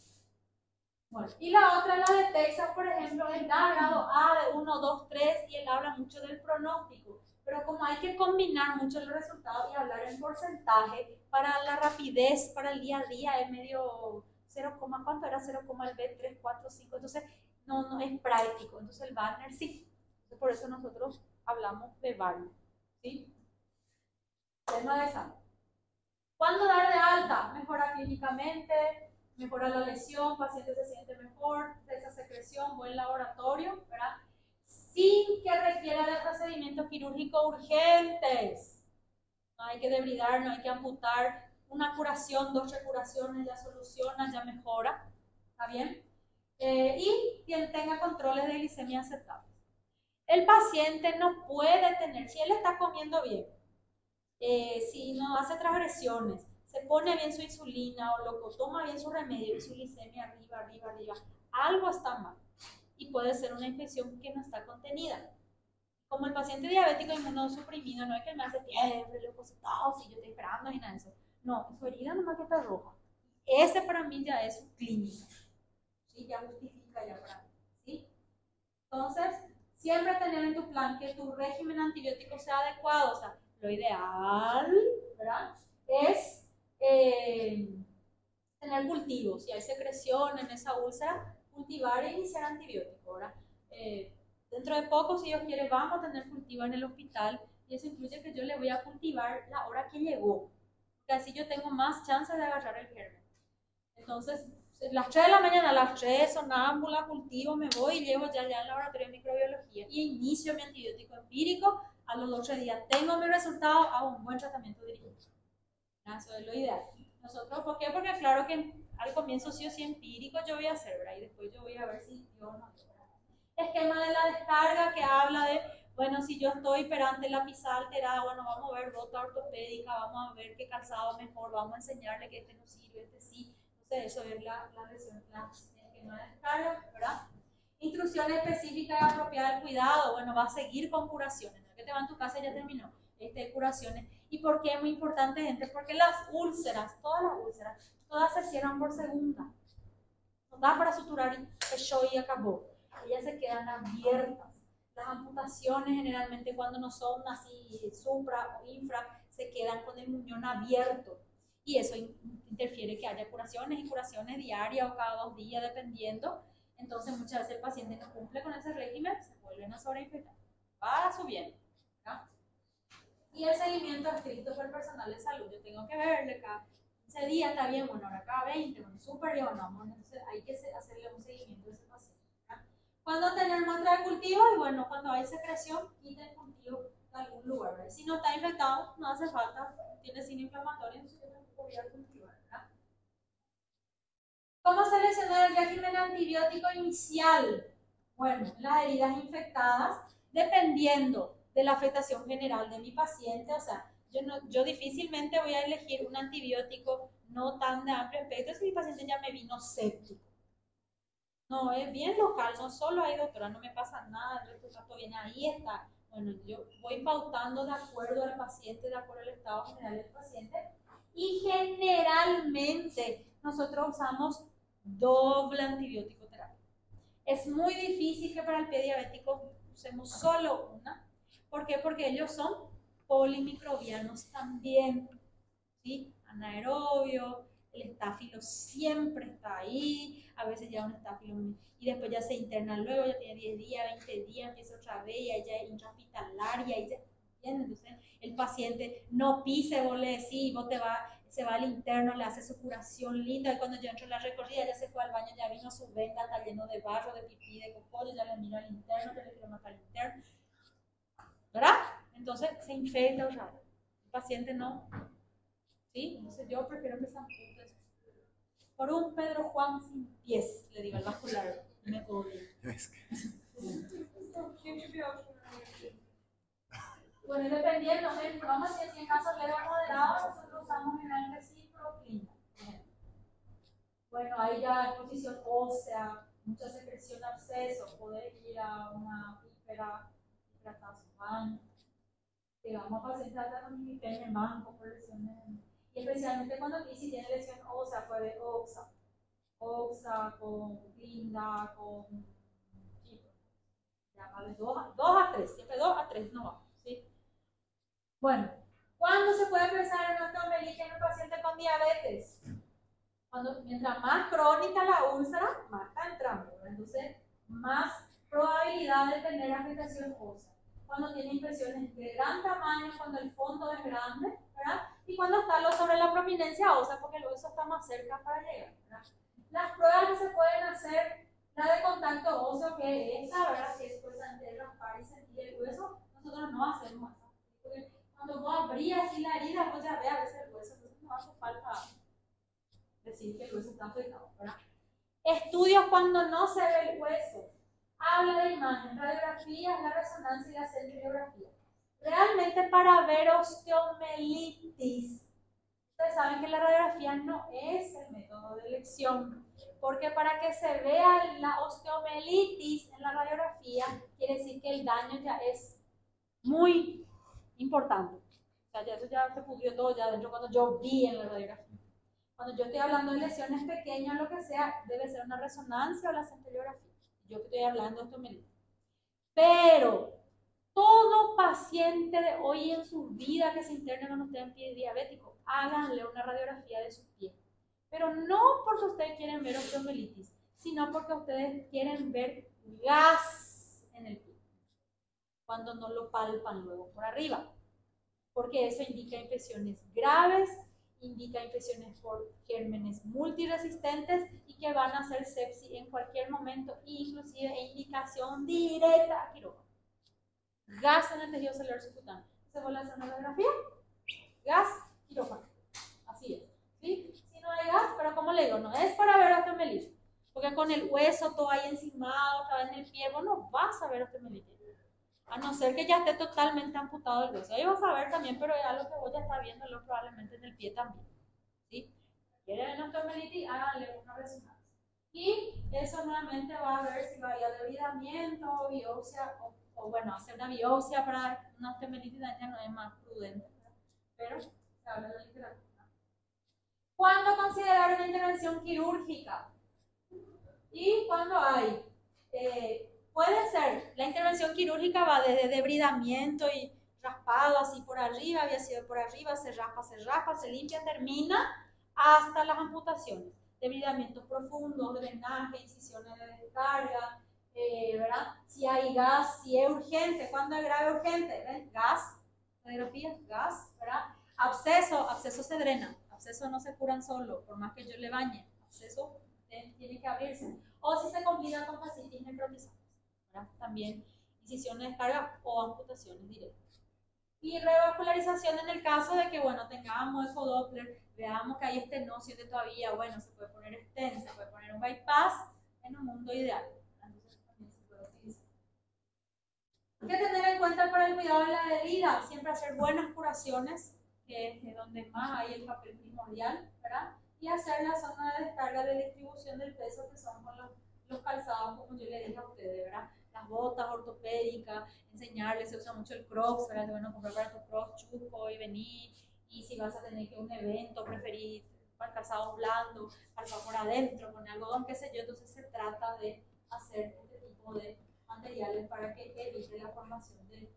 Bueno, y la otra, la de Texas, por ejemplo, él da grado A de 1, 2, 3 y él habla mucho del pronóstico. Pero como hay que combinar mucho los resultados y hablar en porcentaje, para la rapidez, para el día a día, es medio 0, ¿cuánto era? 0, el B, 3, 4, 5. Entonces, no es práctico. Entonces, el Wagner sí. Entonces, por eso nosotros hablamos de Wagner, ¿sí? Tema de esa. ¿Cuándo dar de alta? Mejora clínicamente, mejora la lesión, paciente se siente mejor, esa secreción, buen laboratorio, ¿verdad? Sin que requiera de procedimientos quirúrgicos urgentes. No hay que debridar, no hay que amputar. Una curación, 2 recuraciones ya soluciona, ya mejora. ¿Está bien? Y quien tenga controles de glicemia aceptables. El paciente no puede tener, si él está comiendo bien, si no hace transgresiones, se pone bien su insulina o lo toma bien su remedio y su glicemia arriba, algo está mal y puede ser una infección que no está contenida. Como el paciente diabético inmunosuprimido, no es que él me hace fiebre, leucocitosis, yo estoy esperando y nada de eso. No, su herida nomás que está roja. Ese para mí ya es clínico, ¿sí? Ya justifica ya para mí, ¿sí? Entonces, siempre tener en tu plan que tu régimen antibiótico sea adecuado, o sea, lo ideal, ¿verdad? Es tener cultivos. Si hay secreción en esa úlcera, cultivar e iniciar antibiótico, ¿verdad? Dentro de poco, si Dios quiere, vamos a tener cultivo en el hospital y eso incluye que yo le voy a cultivar la hora que llegó, porque así yo tengo más chance de agarrar el germen. Entonces, las 3 de la mañana, a las 3, sonámbula, cultivo, me voy y llevo ya en el laboratorio de microbiología y inicio mi antibiótico empírico. A los 12 días tengo mi resultado, hago un buen tratamiento dirigido. Eso es lo ideal. Nosotros, ¿por qué? Porque claro que al comienzo sí o sí empírico yo voy a hacer, ¿verdad? Y después yo voy a ver si yo no. Esquema de la descarga que habla de, bueno, si yo estoy hiperante la pizza alterada, bueno, vamos a ver bota ortopédica, vamos a ver qué calzado mejor, vamos a enseñarle que este no sirve, este sí. Entonces eso es la versión, el esquema de descarga, ¿verdad? Instrucciones específicas y apropiadas del cuidado, bueno, va a seguir con curaciones, no es que te va en tu casa y ya terminó, curaciones. ¿Y por qué es muy importante, gente? Porque las úlceras, todas se cierran por segunda. No da para suturar y fechó y acabó. Ellas se quedan abiertas. Las amputaciones generalmente cuando no son así supra o infra, se quedan con el muñón abierto. Y eso interfiere que haya curaciones y curaciones diarias o cada 2 días, dependiendo. Entonces muchas veces el paciente no cumple con ese régimen, se vuelven a sobreinfectar. Va subiendo, ¿no? Y el seguimiento estricto por el personal de salud. Yo tengo que verle cada 15 días, está bien, bueno, ahora cada 20, bueno, súper bien, vamos, entonces hay que hacerle un seguimiento de ese paciente. ¿Verdad? Cuando tener muestra de cultivo, y bueno, cuando hay secreción, quita el cultivo de algún lugar, ¿verdad? Si no está infectado, no hace falta, tiene signo inflamatorio, entonces yo tampoco voy a cultivar, ¿verdad? ¿Cómo seleccionar el régimen antibiótico inicial? Bueno, las heridas infectadas, dependiendo de la afectación general de mi paciente, o sea, yo difícilmente voy a elegir un antibiótico no tan de amplio espectro si mi paciente ya me vino séptico. No, es bien local, no solo hay doctora, no me pasa nada, el resto está todo bien, ahí está. Bueno, yo voy pautando de acuerdo al paciente, de acuerdo al estado general del paciente, y generalmente nosotros usamos doble antibiótico terapia. Es muy difícil que para el pie diabético usemos solo una. ¿Por qué? Porque ellos son polimicrobianos también, ¿sí? Anaerobio, el estáfilo siempre está ahí, a veces ya un estáfilo y después ya se interna luego, ya tiene 10 días, 20 días, empieza otra vez, y ya es intrahospitalaria, y ya, ¿entiendes? Entonces el paciente no pise, vos le decís, vos te vas, se va al interno, le hace su curación linda, y cuando yo entro en la recorrida, ya se fue al baño, ya vino su venda, está lleno de barro, de pipí, de cocolo, ya le miro al interno, ya le quiero matar al interno, ¿verdad? Entonces se infecta otra vez. El paciente no, ¿sí? Entonces yo prefiero que se ampute. Por un Pedro Juan sin pies, le digo al vascular, me odia. Bueno, dependiendo, vamos a decir, si en caso leve moderado, nosotros usamos generalmente ciproclina. Bueno, ahí ya exposición ósea, mucha secreción de abscesos, poder ir a una hiperatazoban, digamos, pacientes altos con hiperemia en banco por lesiones, y especialmente cuando si tiene lesión ósea, puede oxa con linda, con chipro. Ya, de 2 a 3, siempre 2 a 3 no va, ¿sí? Bueno, ¿cuándo se puede empezar en osteomelitis en un paciente con diabetes? Mientras más crónica la úlcera, más está entrando, ¿verdad? Entonces, más probabilidad de tener afectación ósea. Cuando tiene impresiones de gran tamaño, cuando el fondo es grande, ¿verdad? Y cuando está sobre la prominencia ósea, porque el hueso está más cerca para llegar, ¿verdad? Las pruebas que se pueden hacer, la de contacto óseo, que es esa, ¿verdad? Que es cosa de raspar y sentir el hueso, nosotros no hacemos eso. Porque cuando vos abrís así la herida, vos ya ves a veces el hueso, entonces no hace falta decir que el hueso está afectado, ¿verdad? Estudios cuando no se ve el hueso. Habla de imagen, radiografía, la resonancia y la centriografía. Realmente para ver osteomelitis, ustedes saben que la radiografía no es el método de elección, porque para que se vea la osteomelitis en la radiografía, quiere decir que el daño ya es muy importante. O sea, ya eso ya se pudrió todo ya dentro cuando yo vi en la radiografía. Cuando yo estoy hablando de lesiones pequeñas, lo que sea, debe ser una resonancia o la centriografía. Yo estoy hablando de osteomelitis. Pero todo paciente de hoy en su vida que se interne con usted en pie diabético, háganle una radiografía de sus pies. Pero no porque ustedes quieren ver osteomelitis, sino porque ustedes quieren ver gas en el pie, cuando no lo palpan luego por arriba. Porque eso indica infecciones graves, indica infecciones por gérmenes multiresistentes y que van a hacer sepsis en cualquier momento, inclusive indicación directa a quirófano. Gas en el tejido celular subcutáneo. ¿Se vuelve a hacer una radiografía? Gas, quirófano. Así es. ¿Sí? Si no hay gas, pero como le digo, no es para ver osteomelitis. Porque con el hueso todo ahí encimado, otra vez en el pie, vos no vas a ver osteomelitis. A no ser que ya esté totalmente amputado el hueso. Ahí vas a ver también, pero es algo que vos ya estás viendo probablemente en el pie también. ¿Sí? ¿Quieren ver osteomelitis? Háganle una resonancia. Y eso nuevamente va a ver si va a ir a debridamiento, biopsia o bueno, hacer una biopsia para una osteomelitis ya no es más prudente, ¿verdad? Pero se habla de la literatura. ¿Cuándo considerar una intervención quirúrgica? ¿Y cuándo hay? Puede ser, la intervención quirúrgica va desde debridamiento y raspado así por arriba, había sido por arriba, se raspa, se limpia, termina, hasta las amputaciones. Debridamientos profundos, drenaje, incisiones de descarga, ¿verdad? Si hay gas, si es urgente, ¿cuándo es grave urgente? ¿Ven? Gas, radiografía, gas, ¿verdad? Absceso se drena, abscesos no se curan solo, por más que yo le bañe, absceso tiene que abrirse. O si se complica con fascitis necrotizantes, ¿verdad? También incisiones de descarga o amputaciones directas. Y revascularización en el caso de que, bueno, tengamos ecodoppler, veamos que hay estenosis todavía, bueno, se puede poner stent, se puede poner un bypass en un mundo ideal. Entonces también se puede utilizar. ¿Qué tener en cuenta para el cuidado de la herida? Siempre hacer buenas curaciones, que es de donde más hay el papel primordial, ¿verdad? Y hacer la zona de descarga de distribución del peso, que son con los calzados, como yo le dije a ustedes, ¿verdad? Las botas ortopédicas, enseñarles, se usa mucho el Crocs, ¿verdad? Bueno, comprar para tu Crocs chusco y venir, y si vas a tener que un evento, preferir para calzado blando, calzado por adentro, con algodón, qué sé yo. Entonces se trata de hacer este tipo de materiales para que evite la formación de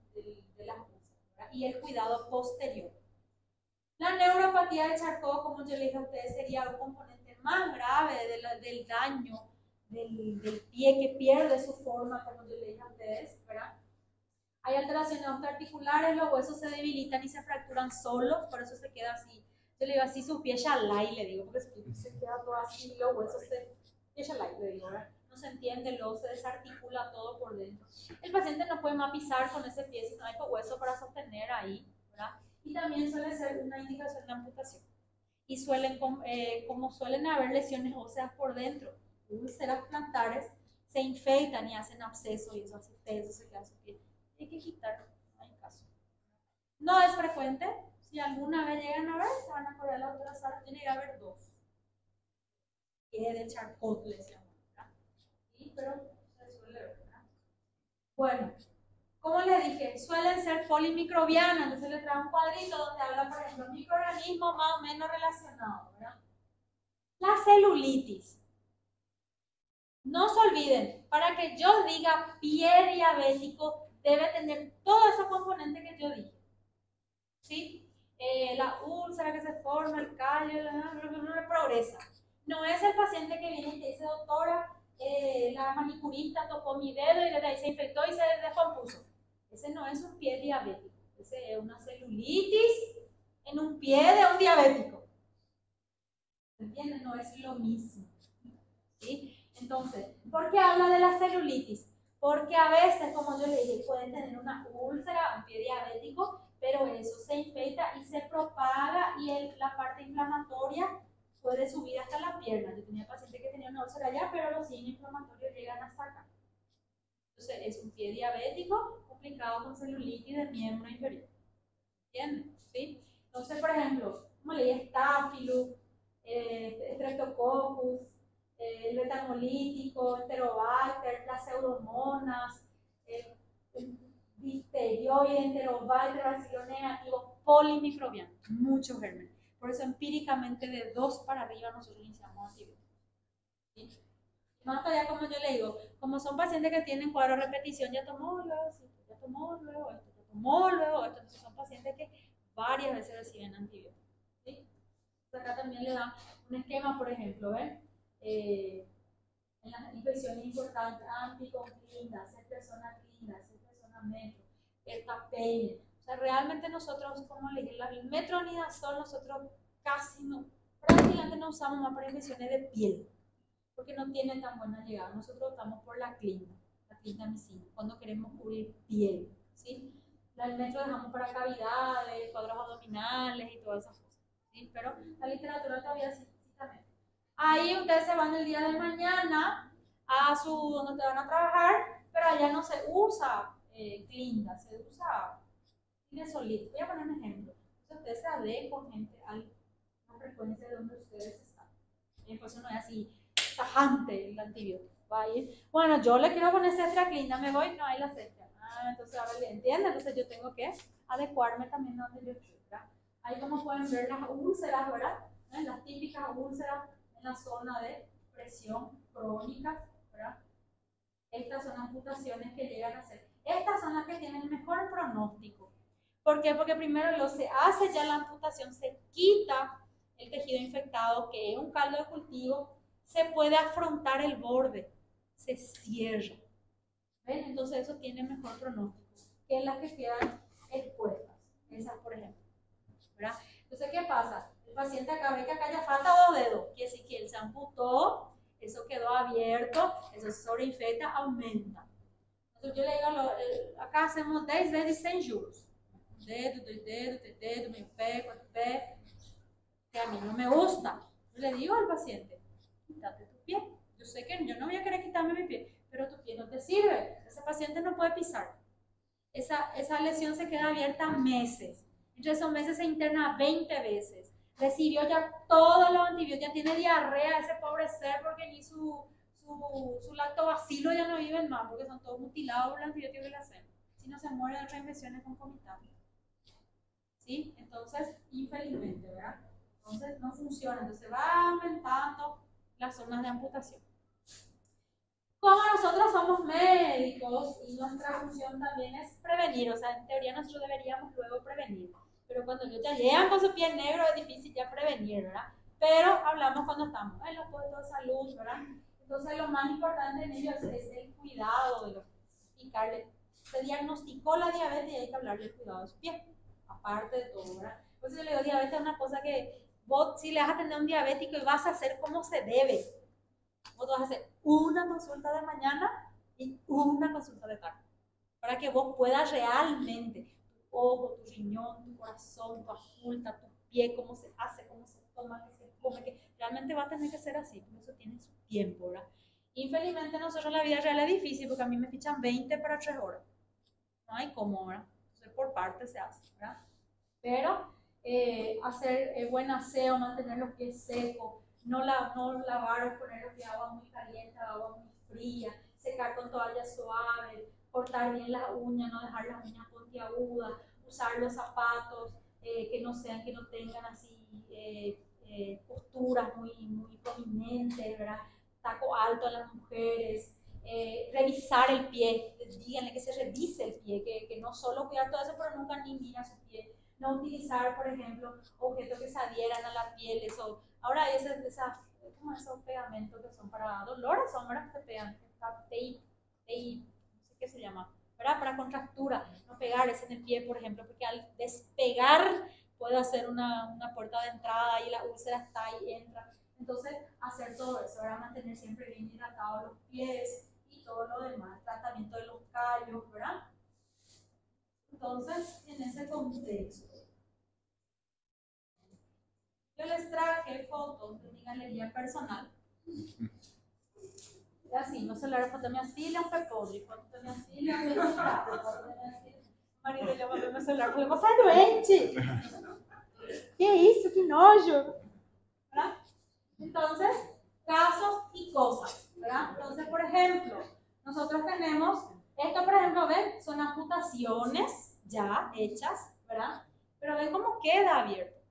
las úlceras, y el cuidado posterior. La neuropatía de Charcot, como yo le dije a ustedes, sería un componente más grave del daño del pie, que pierde su forma, como yo le dije a ustedes, ¿verdad? Hay alteraciones osteoarticulares, los huesos se debilitan y se fracturan solos, por eso se queda así Yo le digo así, su pie shalai, le digo, porque su pie se queda todo así, los huesos se... Pie shalai, le digo, ¿verdad? No se entiende, luego se desarticula todo por dentro. El paciente no puede más pisar con ese pie si no hay hueso para sostener ahí, ¿verdad? Y también suele ser una indicación de amputación. Y suelen, como suelen haber lesiones óseas por dentro, úlceras plantares, se infectan y hacen absceso y eso hace peso, se queda su pie. Hay que quitar, no hay caso. No es frecuente. Si alguna vez llegan a ver, se van a acordar la doctora Sara, tiene que haber 2. Que de Charcot les llaman, ¿verdad? Sí, pero se suele ver, ¿verdad? Bueno, como les dije, suelen ser polimicrobianas, entonces les trae un cuadrito donde habla, por ejemplo, microorganismos más o menos relacionados, ¿verdad? La celulitis. No se olviden, para que yo diga pie diabético, debe tener todos esos componentes que yo dije. ¿Sí? La úlcera que se forma, el callo, progresa. No es el paciente que viene y te dice, doctora, la manicurista tocó mi dedo y desde ahí se infectó y se descompuso. Ese no es un pie diabético, ese es una celulitis en un pie de un diabético. ¿Entienden? No es lo mismo. ¿Sí? Entonces, ¿por qué habla de la celulitis? Porque a veces, como yo le dije, pueden tener una úlcera, un pie diabético, pero eso se infecta y se propaga y la parte inflamatoria puede subir hasta la pierna. Yo tenía pacientes que tenían una úlcera allá, pero los signos inflamatorios llegan hasta acá. Entonces, es un pie diabético complicado con celulitis de miembro inferior. ¿Entienden? ¿Sí? Entonces, por ejemplo, como le dije, Staphylococcus, Streptococcus, el betamolítico, Enterobacter, las pseudomonas, Listerioide, Enterobacter, bacilo negativo, polimicrobiano, muchos gérmenes. Por eso empíricamente de 2 para arriba nosotros iniciamos antibióticos. ¿Sí? Más todavía, como yo le digo, como son pacientes que tienen cuadro de repetición, ya tomó luego esto, ya tomó luego esto, ya tomó luego esto, entonces son pacientes que varias veces reciben antibióticos. ¿Sí? Acá también le dan un esquema, por ejemplo, ¿ven? En las infecciones importantes, ampicoclina, ceftriaxona clina, ceftriaxona metro, ertapeine. O sea, realmente nosotros, como le dije, el metronidazol nosotros casi no, prácticamente no usamos más para infecciones de piel, porque no tiene tan buena llegada. Nosotros optamos por la clindamicina, cuando queremos cubrir piel, ¿sí? El metro dejamos para cavidades, cuadros abdominales y todas esas cosas, ¿sí? Pero la literatura todavía sí también. Ahí ustedes se van el día de mañana a donde te van a trabajar, pero allá no se usa clinda, se usa Linesolid. Voy a poner un ejemplo. Entonces ustedes se hablen con gente a la frecuencia de donde ustedes están. Por eso no es así tajante el antibiótico. Va a ir, bueno, yo le quiero poner ceftriaxona, me voy, no hay la ceftriaxona. Entonces ahora le entienden, entonces yo tengo que adecuarme también a donde yo estoy, ¿verdad? Ahí como pueden ver las úlceras, ¿verdad? Las típicas úlceras en la zona de presión crónica, ¿verdad? Estas son amputaciones que llegan a ser. Estas son las que tienen el mejor pronóstico. ¿Por qué? Porque primero se hace ya la amputación, se quita el tejido infectado, que es un caldo de cultivo, se puede afrontar el borde, se cierra. ¿Ven? Entonces eso tiene mejor pronóstico que las que quedan expuestas. Esas, por ejemplo. ¿Verdad? Entonces, ¿qué pasa? El paciente acá ve que acá ya falta 2 dedos. Quiere decir que él se amputó, eso quedó abierto, eso se sobreinfecta, aumenta. Entonces yo le digo, acá hacemos 10 vezes 100 juros. Dedo, 2 dedos, 3 dedos, meio pé, 4 pés. Que a mí no me gusta. Yo le digo al paciente, quítate tu pie. Yo sé que yo no voy a querer quitarme mi pie, pero tu pie no te sirve. Ese paciente no puede pisar. Esa lesión se queda abierta meses. Entre esos meses se interna 20 veces. Recibió ya todos los antibióticos, ya tiene diarrea ese pobre ser porque ni su lactobacilo ya no viven más porque son todos mutilados por el antibiótico que le hacen. Si no se muere de reinfecciones concomitantes. ¿Sí? Entonces, infelizmente, ¿verdad? Entonces no funciona, entonces va aumentando las zonas de amputación. Como nosotros somos médicos y nuestra función también es prevenir, o sea, en teoría nosotros deberíamos luego prevenir, pero cuando ellos ya llegan con su pie negro es difícil ya prevenir, ¿verdad? Pero hablamos cuando estamos en los puestos de salud, ¿verdad? Entonces lo más importante en ellos es el cuidado de los pies. Se diagnosticó la diabetes y hay que hablar del cuidado de su pie, aparte de todo, ¿verdad? Entonces yo le digo, diabetes es una cosa que vos si le vas a atender a un diabético y vas a hacer como se debe, vos vas a hacer una consulta de mañana y una consulta de tarde, para que vos puedas realmente, tu ojo, tu riñón, tu corazón, tu agulta, tu pie, cómo se hace, cómo se toma, qué se come, que realmente va a tener que ser así, por eso tiene su tiempo, ¿verdad? Infelizmente nosotros la vida real es difícil porque a mí me fichan 20 para 3 horas. No hay cómo, ¿verdad? Entonces por parte se hace, ¿verdad? Pero hacer buen aseo, mantener los pies secos, no lavar o poner los pies agua muy caliente, agua muy fría, secar con toalla suave, cortar bien las uñas, no dejar las uñas puntiagudas, usar los zapatos que no sean, que no tengan así posturas muy prominentes, ¿verdad? Taco alto a las mujeres, revisar el pie, díganle que se revise el pie, que no solo cuidar todo eso, pero nunca ni mira su pie. No utilizar, por ejemplo, objetos que se adhieran a la piel, eso. Ahora hay como esos pegamentos que son para dolores, son ¿verdad? Que te pegan, tape, no sé qué se llama, ¿verdad? Para contractura, no pegar ese en el pie, por ejemplo, porque al despegar puede hacer una puerta de entrada y la úlcera está ahí, entra. Entonces, hacer todo eso, ¿verdad? Mantener siempre bien hidratados los pies y todo lo demás, tratamiento de los callos, ¿verdad? Entonces, en ese contexto, yo les traje fotos de mi galería personal. Y así, no solo era foto de mi filia, un pepodri, foto de mi filia, un marido le mandou meu celular, falei, você é doente? Que isso, que nojo. ¿Verdad? Entonces, casos y cosas, ¿verdad? Entonces, por ejemplo, nosotros tenemos, esto por ejemplo, ven, son amputaciones ya hechas, ¿verdad? Pero ven cómo queda abierto.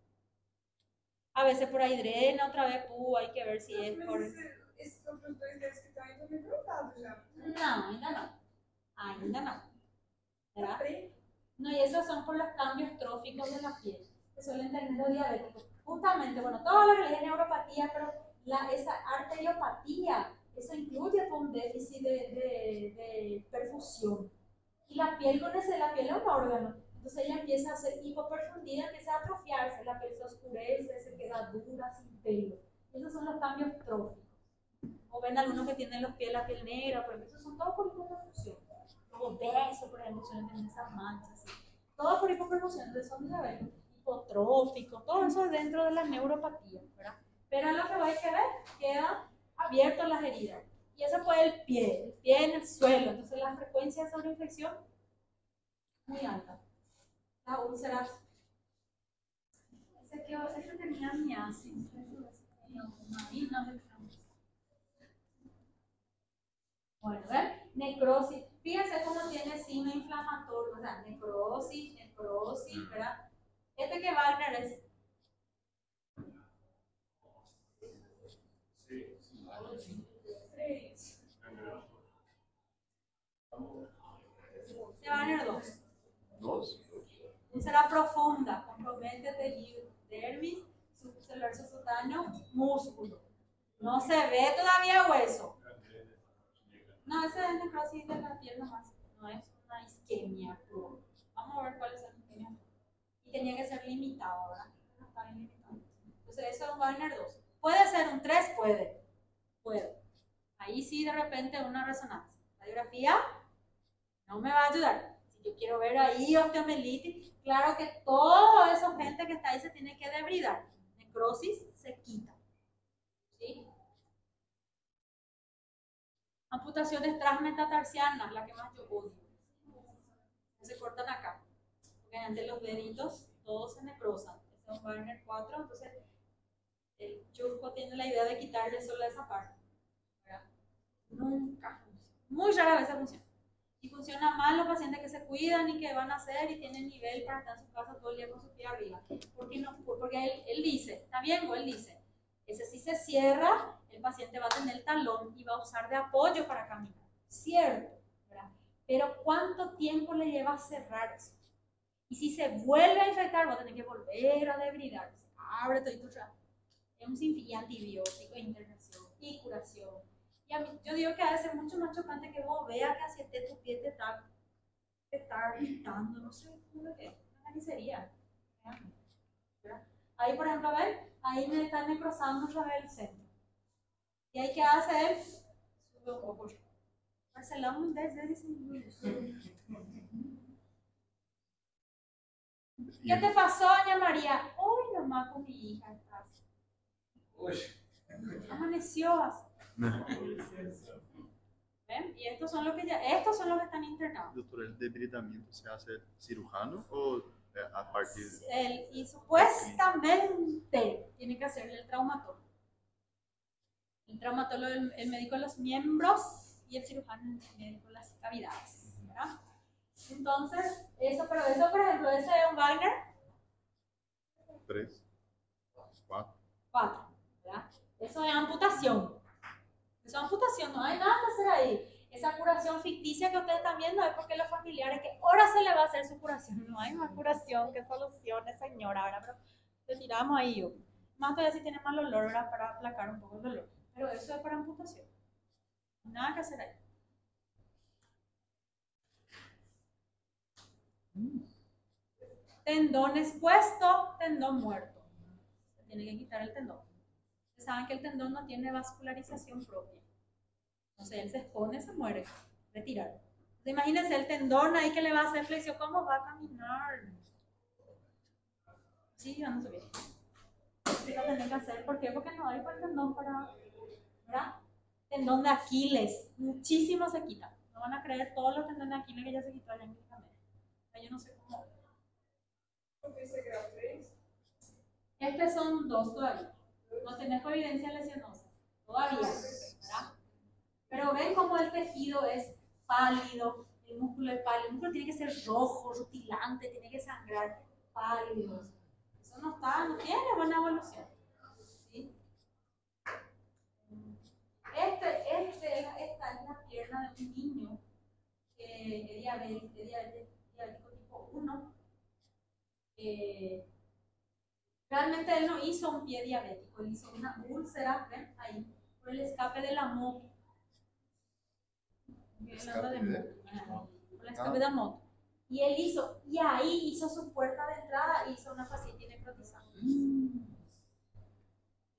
A veces por ahí drena, otra vez hay que ver si es por... Esses outros 2 dedos que estão aí estão meio grudados já. No, ainda no. Ainda no. ¿Verdad? No, y esos son por los cambios tróficos de la piel que suelen tener los diabéticos. Justamente, bueno, todo lo que es neuropatía, pero esa arteriopatía, eso incluye un déficit de perfusión. Y la piel con ese, la piel es un órgano. Entonces ella empieza a ser hipoperfundida, empieza a atrofiarse, la piel se oscurece, se queda dura, sin pelo. Esos son los cambios tróficos. O ven algunos que tienen los pies, la piel negra, por ejemplo, esos son todos por hipoperfusión. Los obesos, por ejemplo, suelen tener esas manchas. ¿Sí? Todo por hipoperfusión, entonces son diabéticos, hipotróficos, todo eso es dentro de la neuropatía, ¿verdad? Pero en lo que hay que ver, quedan abiertas las heridas. Y eso fue el pie en el suelo. Entonces la frecuencia de sobreinfección muy alta. Las úlceras. Ese tenía miasis. Bueno, ¿ven? Necrosis. Fíjense cómo tiene signo inflamatorio. O sea, necrosis, ¿verdad? Este que Wagner es. Se van a ir dos. Úlcera profunda, compromete tejido, dermis, subcelular subcutáneo, músculo. No se ve todavía hueso. No, esa es necrosis de la piel nomás. No es una isquemia. Vamos a ver cuál es la isquemia. Y tenía que ser limitado, ¿verdad? No está bien limitado. Entonces eso es un Wagner 2. ¿Puede ser un 3? Puede. Ahí sí de repente una resonancia. Radiografía no me va a ayudar. Si yo quiero ver ahí osteomelitis, claro que todo eso gente que está ahí se tiene que debridar. Necrosis se quita. ¿Sí? Amputaciones transmetatarsianas, la que más yo odio. Se cortan acá. Porque antes los deditos todos se necrosan. Este es un Wagner 4, entonces el churco tiene la idea de quitarle solo esa parte. ¿Verdad? Nunca funciona. Muy rara vez funciona. Y funciona mal los pacientes que se cuidan y que van a hacer y tienen nivel para estar en su casa todo el día con su pie arriba. Porque él dice, está bien, o él dice, ese si se cierra, el paciente va a tener el talón y va a usar de apoyo para caminar. Cierto, ¿verdad? Pero ¿cuánto tiempo le lleva a cerrar eso? Y si se vuelve a infectar, va a tener que volver a debridar. Abre todo y todo. Es un sinfín de antibióticos, internación y curación. Y a mí, yo digo que ha de ser mucho más chocante que vos veas que hacia tu pie te está gritando, no sé cómo es, una carnicería. Ahí, por ejemplo, ven, ahí me está necrosando otra vez el centro. ¿Y ahí qué hace él? Sube un poco. Marcelão, 10 vezes ¿Qué te pasó, doña María? Hoy nomás con mi hija estás. Amaneció así. ¿Ven? Y estos son los que están internados. Doctor, ¿el debilitamiento se hace cirujano o a partir Y supuestamente tiene que hacerle el traumatólogo. El traumatólogo, el médico de los miembros y el cirujano, el médico de las cavidades. ¿Verdad? Entonces, por ejemplo, ese es un Wagner. 3, 4? 4. ¿Verdad? Eso es amputación. Eso es amputación, no hay nada que hacer ahí. Esa curación ficticia que ustedes están viendo es porque los familiares, que ahora se le va a hacer su curación. No hay más curación, qué soluciones, señora. ¿Verdad? Pero le tiramos ahí. Más todavía si tiene mal olor, ¿verdad? Para aplacar un poco el dolor. Pero eso es para amputación. Nada que hacer ahí. Tendón expuesto, tendón muerto. Se tiene que quitar el tendón. Ustedes saben que el tendón no tiene vascularización propia. Entonces él se expone, se muere. Retirar. Entonces, imagínense el tendón ahí que le va a hacer flexión. ¿Cómo va a caminar? Sí, yo no sé bien. Sí, lo tienen que hacer. ¿Por qué? Porque no hay para el tendón para... ¿verdad? Tendón de Aquiles. Muchísimo se quita. No van a creer todos los tendones de Aquiles que ya se quitó allá en el camino. Yo no sé cómo... Estos son 2 todavía. No tenés evidencia lesionosa. Todavía. ¿Verdad? Pero ven cómo el tejido es pálido. El músculo es pálido. El músculo tiene que ser rojo, rutilante, tiene que sangrar. Pálido. Eso no tiene buena evolución. ¿Sí? Esta es la pierna de un niño que es diabético tipo 1. Realmente él no hizo un pie diabético, él hizo una úlcera, ¿ven? Ahí, por el escape de la moto. Por el escape de la moto. Y él ahí hizo su puerta de entrada, hizo una paciente necrotizada.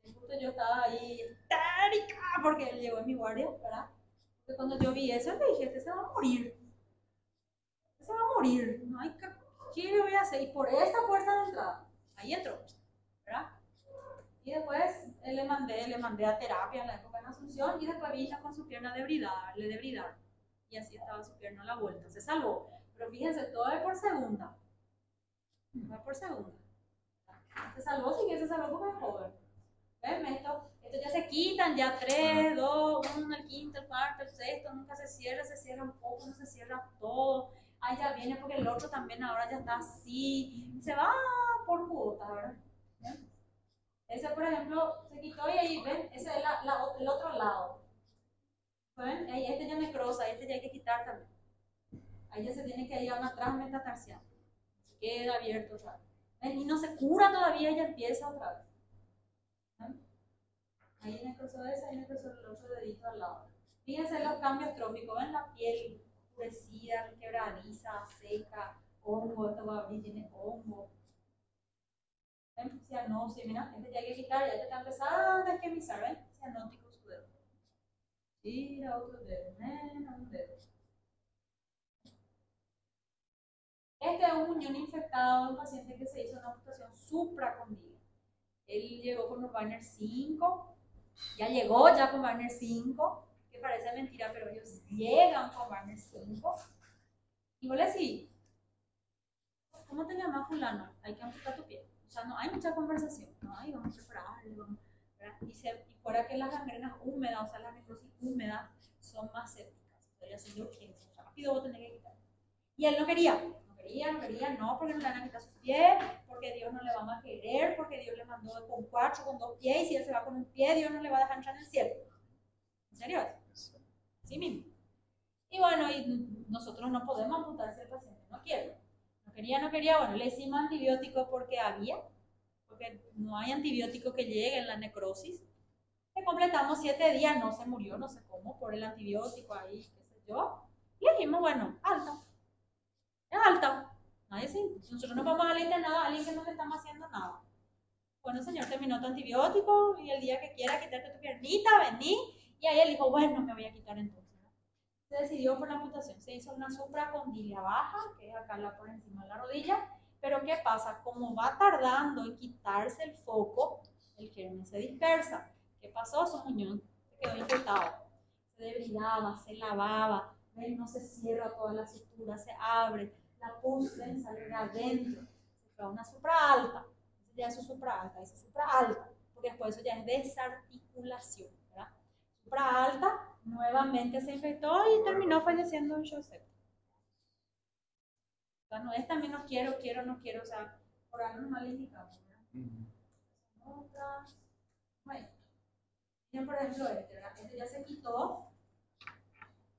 Justo yo estaba ahí histérica porque él llegó en mi guardia, ¿verdad? Porque cuando yo vi eso, le dije, este se va a morir. Este se va a morir. No hay ¿qué le voy a hacer? Y por esta puerta de entrada, ahí entró, ¿verdad? Y después le mandé a terapia en la época de Asunción y después vino con su pierna debridada. Y así estaba su pierna a la vuelta. Se salvó. Pero fíjense, todo es por segunda. No es por segunda. Se salvó, sí que se salvó porque es joven. ¿Ven? Esto ya se quitan, ya 3, 2, 1, el quinto, el cuarto, el sexto, nunca se cierra un poco, no se cierra todo. Ahí ya viene porque el otro también ahora ya está así. Se va por cuotas, ¿verdad? ¿Ven? Ese, por ejemplo, se quitó y ahí, ¿ven? Ese es el otro lado. ¿Ven? Ahí este ya necrosa, este ya hay que quitar también. Ahí ya se tiene que ir a una transmetatarsiana. Se queda abierto otra vez. ¿Ven? Y no se cura todavía, ya empieza otra vez. ¿Ven? Ahí necrosó ese, ahí necrosó el otro dedito al lado. Fíjense los cambios tróficos. ¿Ven? La piel endurecida, quebradiza, seca, hongo, esto va a abrir, tiene hongo. ¿Ven? Cianosis, mira, este ya hay que quitar, ya te está empezando a esquemizar, ¿ven? Cianótico su dedo. Tira otro dedo, menos un dedo. Este es un muñón infectado de un paciente que se hizo una amputación supracondila. Él llegó con un Wagner 5, ya llegó con Wagner 5, que parece mentira, pero ellos llegan con Wagner 5. Y vos le decís, ¿cómo te llamas fulano? Hay que amputar tu pie. O sea, no hay mucha conversación. No, ay, vamos a prepararle, y fuera que las gangrenas húmedas, o sea, las necrosis húmedas, son más sépticas. O sea, ya son de urgencia. O sea, rápido vos tenés que quitar. Y él no quería, porque no le van a quitar sus pies, porque Dios no le va a querer, porque Dios le mandó con 4, con 2 pies, y si él se va con un pie, Dios no le va a dejar entrar en el cielo. ¿En serio? Sí mismo. Y bueno, y nosotros no podemos amputar si el paciente no quiere. No quería, bueno, le hicimos antibiótico porque no hay antibiótico que llegue en la necrosis. Le completamos 7 días, no se murió, no sé cómo, por el antibiótico ahí, qué sé yo. Y dijimos, bueno, alta. Es alta. Nosotros no vamos a darle nada a alguien que no le estamos haciendo nada. Bueno, señor, terminó tu antibiótico y el día que quiera quitarte tu piernita, vení. Y ahí él dijo, bueno, me voy a quitar entonces. Se decidió por la amputación. Se hizo una supracondilia baja, que es acá por encima de la rodilla. Pero ¿qué pasa? Como va tardando en quitarse el foco, el germen se dispersa. ¿Qué pasó? Su muñón se quedó infectado. Se debridaba, se lavaba, ¿ven? No se cierra toda la sutura, se abre, la pus debe salir adentro. Se queda una supra alta. Ya eso es supra alta, eso es supra alta, porque después eso ya es desarticulación, ¿verdad? Supra alta, nuevamente se infectó y terminó falleciendo en Joseph. O sea, no es también no quiero, no quiero, o sea, por algo no mal indicado, ¿verdad? Otras, bueno, miren por ejemplo este, ¿verdad? Este ya se quitó,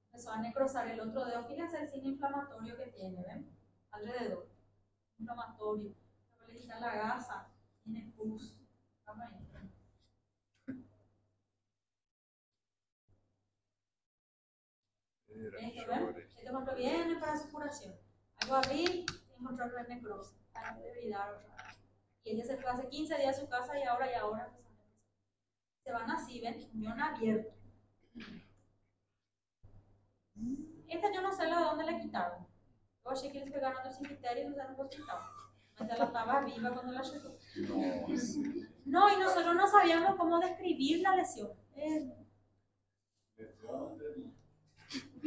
empezó a necrosar el otro dedo, fíjense el signo inflamatorio que tiene, ¿ven? Alrededor, inflamatorio, le quita la gasa, tiene pus, vamos ahí. Esto, ¿ven? Este ejemplo viene para su curación. Algo abrir y encontrar la necrosis, para debilidad otra vez. Y ella se fue hace 15 días a su casa y ahora se van así, ven, unión abierto. Esta yo no sé de dónde la quitaron. Yo achei que eles pegaram do cemitério y usaron para el hospital. Mas ela estaba viva cuando la llegó. No, y nosotros no sabíamos cómo describir la lesión.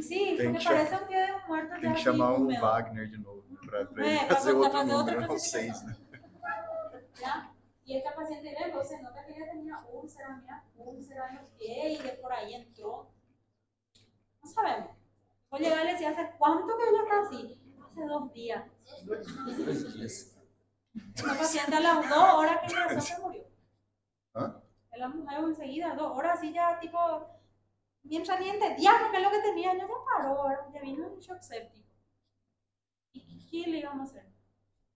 Sí, porque parece un pie de un muerto. Tem que chamar o Wagner de novo, para ele fazer outro número, o 6, né? ¿Ya? Y esta paciente luego se nota que ella tenía úlcera en los pies y de por ahí entró. No sabemos. Voy a llegar y le decía, ¿hace cuánto que ella está así? Hace 2 días. Esta paciente a las 2 horas que ingresó se murió. ¿Ah? La mujer enseguida, 2 horas así ya tipo, mientras ni entendía qué es lo que tenía, ya paró, ya vino un shock séptico. ¿Y qué le íbamos a hacer?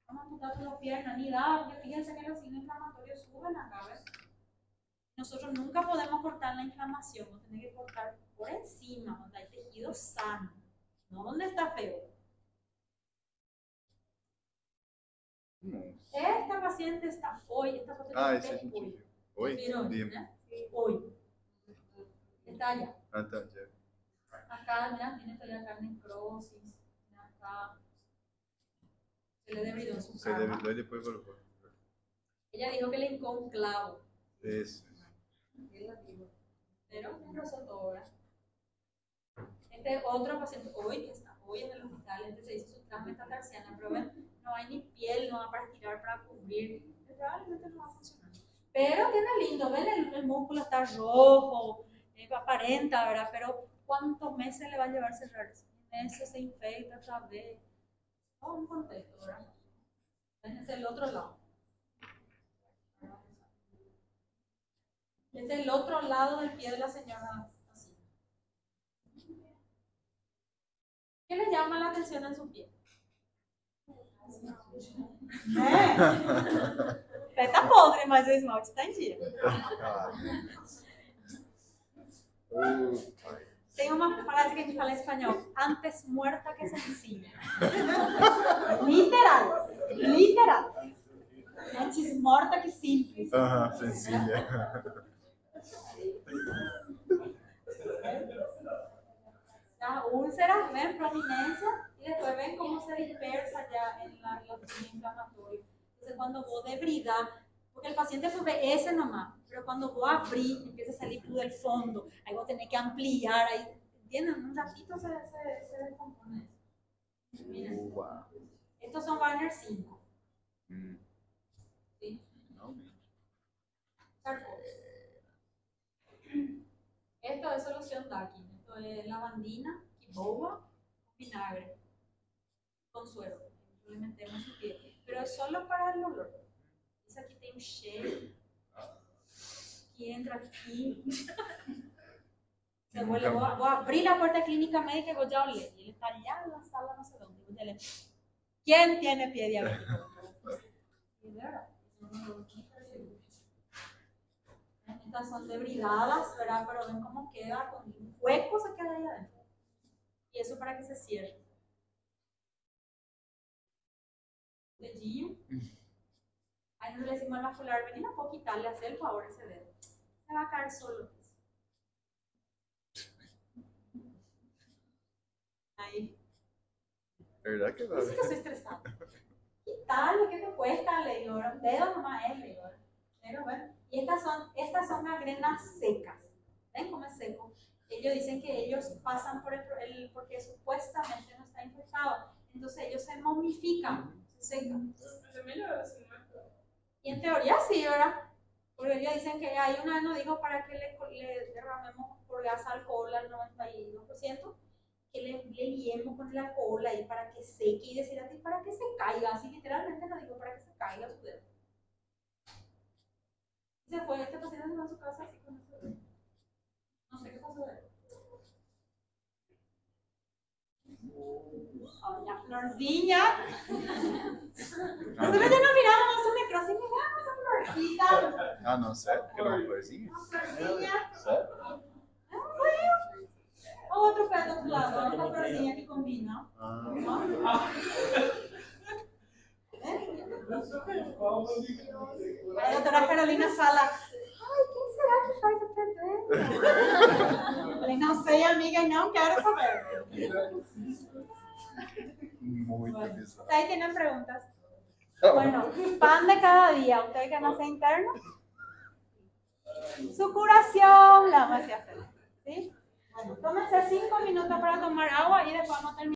Vamos a amputar las piernas, ni nada, porque fíjense que los signos inflamatorios suben acá, ¿ves? Nosotros nunca podemos cortar la inflamación, vamos a tener que cortar por encima, donde hay tejido sano, no donde está feo. Esta paciente está hoy, esta paciente esse a gente viu. Oi? ¿Vieron? Vimos. Hoy. Está allá. Ah, tá, já. Acá, mira, tiene todavía carne necrosis. Acá. Se le debridó su Se cara. debridou e depois voltou. Ella dijo que le hincó un clavo. Isso. Pero engrosó todo, ¿verdad? Este otro paciente hoy, que está hoy en el hospital, este se hizo su trama metatarsiana, pero ven, no hay ni piel, no va para estirar, para cubrir. Probablemente no va a funcionar. Pero tiene lindo, ven, el músculo está rojo, aparenta, ¿verdad? Pero ¿cuántos meses le va a llevar cerrar eso? Meses se infecta otra vez. Todo un contexto, ¿verdad? Ven, es el otro lado. Este es el otro lado del pie de la señora. Así. ¿Qué le llama la atención en su pie? Tá podre, mas o esmalte está em dia. Tem uma frase que a gente fala em espanhol: antes muerta que sencilla. Literal. Literal. Antes morta que simples. Sencilla. Las úlceras, ven prominencia y después ven cómo se dispersa ya en la inflamatoria. Entonces, cuando vos debridás, porque el paciente ve ese nomás, pero cuando vos abrís, empieza a salir tú del fondo, ahí vos tenés que ampliar, ahí, ¿entienden? Un ratito se descompone eso. Miren, estos son Wagner 5. ¿Sí? Esto es solución Dakin, esto es lavandina, quiboba, vinagre, con suero. Le metemos su pie, pero es solo para el olor. Esse aqui tem um cheiro que entra aqui. Vou abrir a porta clínica médica y voy a oler. Y él está allá en la sala, no sé dónde. Voy a oler. ¿Quién tiene pie diabético? Y de verdad, estas son debridadas, ¿verdad? Pero ven cómo queda, con un hueco se queda ahí adentro. Y eso para que se cierre. Dedinho. Ahí nos le decimos al vascular, vení, no puedo quitarle, hacer el favor ese dedo. Se va a caer solo. Ahí. ¿Verdad que va Dice que estoy estresada. Quítale, ¿qué te cuesta? Le digo, un dedo nomás es, le digo. Pero bueno, y estas son gangrenas secas. ¿Ven cómo es seco? Ellos dicen que ellos pasan por porque supuestamente no está infectado. Entonces ellos se momifican, se secan. Y en teoría sí, ¿verdad? Porque ellos dicen que hay una, no digo para que le derramemos por gas alcohol al 92%, que le liemos con la cola y para que seque y decir así, para que se caiga. Así literalmente no digo para que se caiga su dedo. Se fue este paciente a su casa así con eso. No sé qué pasó de él. Doña Florcilla. Nosotros ya no mirábamos su necrosis, mirábamos a Florcita. Ah, no sé, que no fue así. Florcilla. ¿Sí? Otro pedo a tu lado, otra Florcilla que combina. La doctora Carolina Sala. Ay, ¿quién será que faz este dedo? Falei, não sei, amiga, e não quero saber. Muy bizarro. ¿Ustedes tienen preguntas? Bueno, pan de cada día. ¿Ustedes que no se interno? Su curación la vamos a hacer. ¿Sí? Bueno, tómense 5 minutos para tomar agua y después vamos a terminar.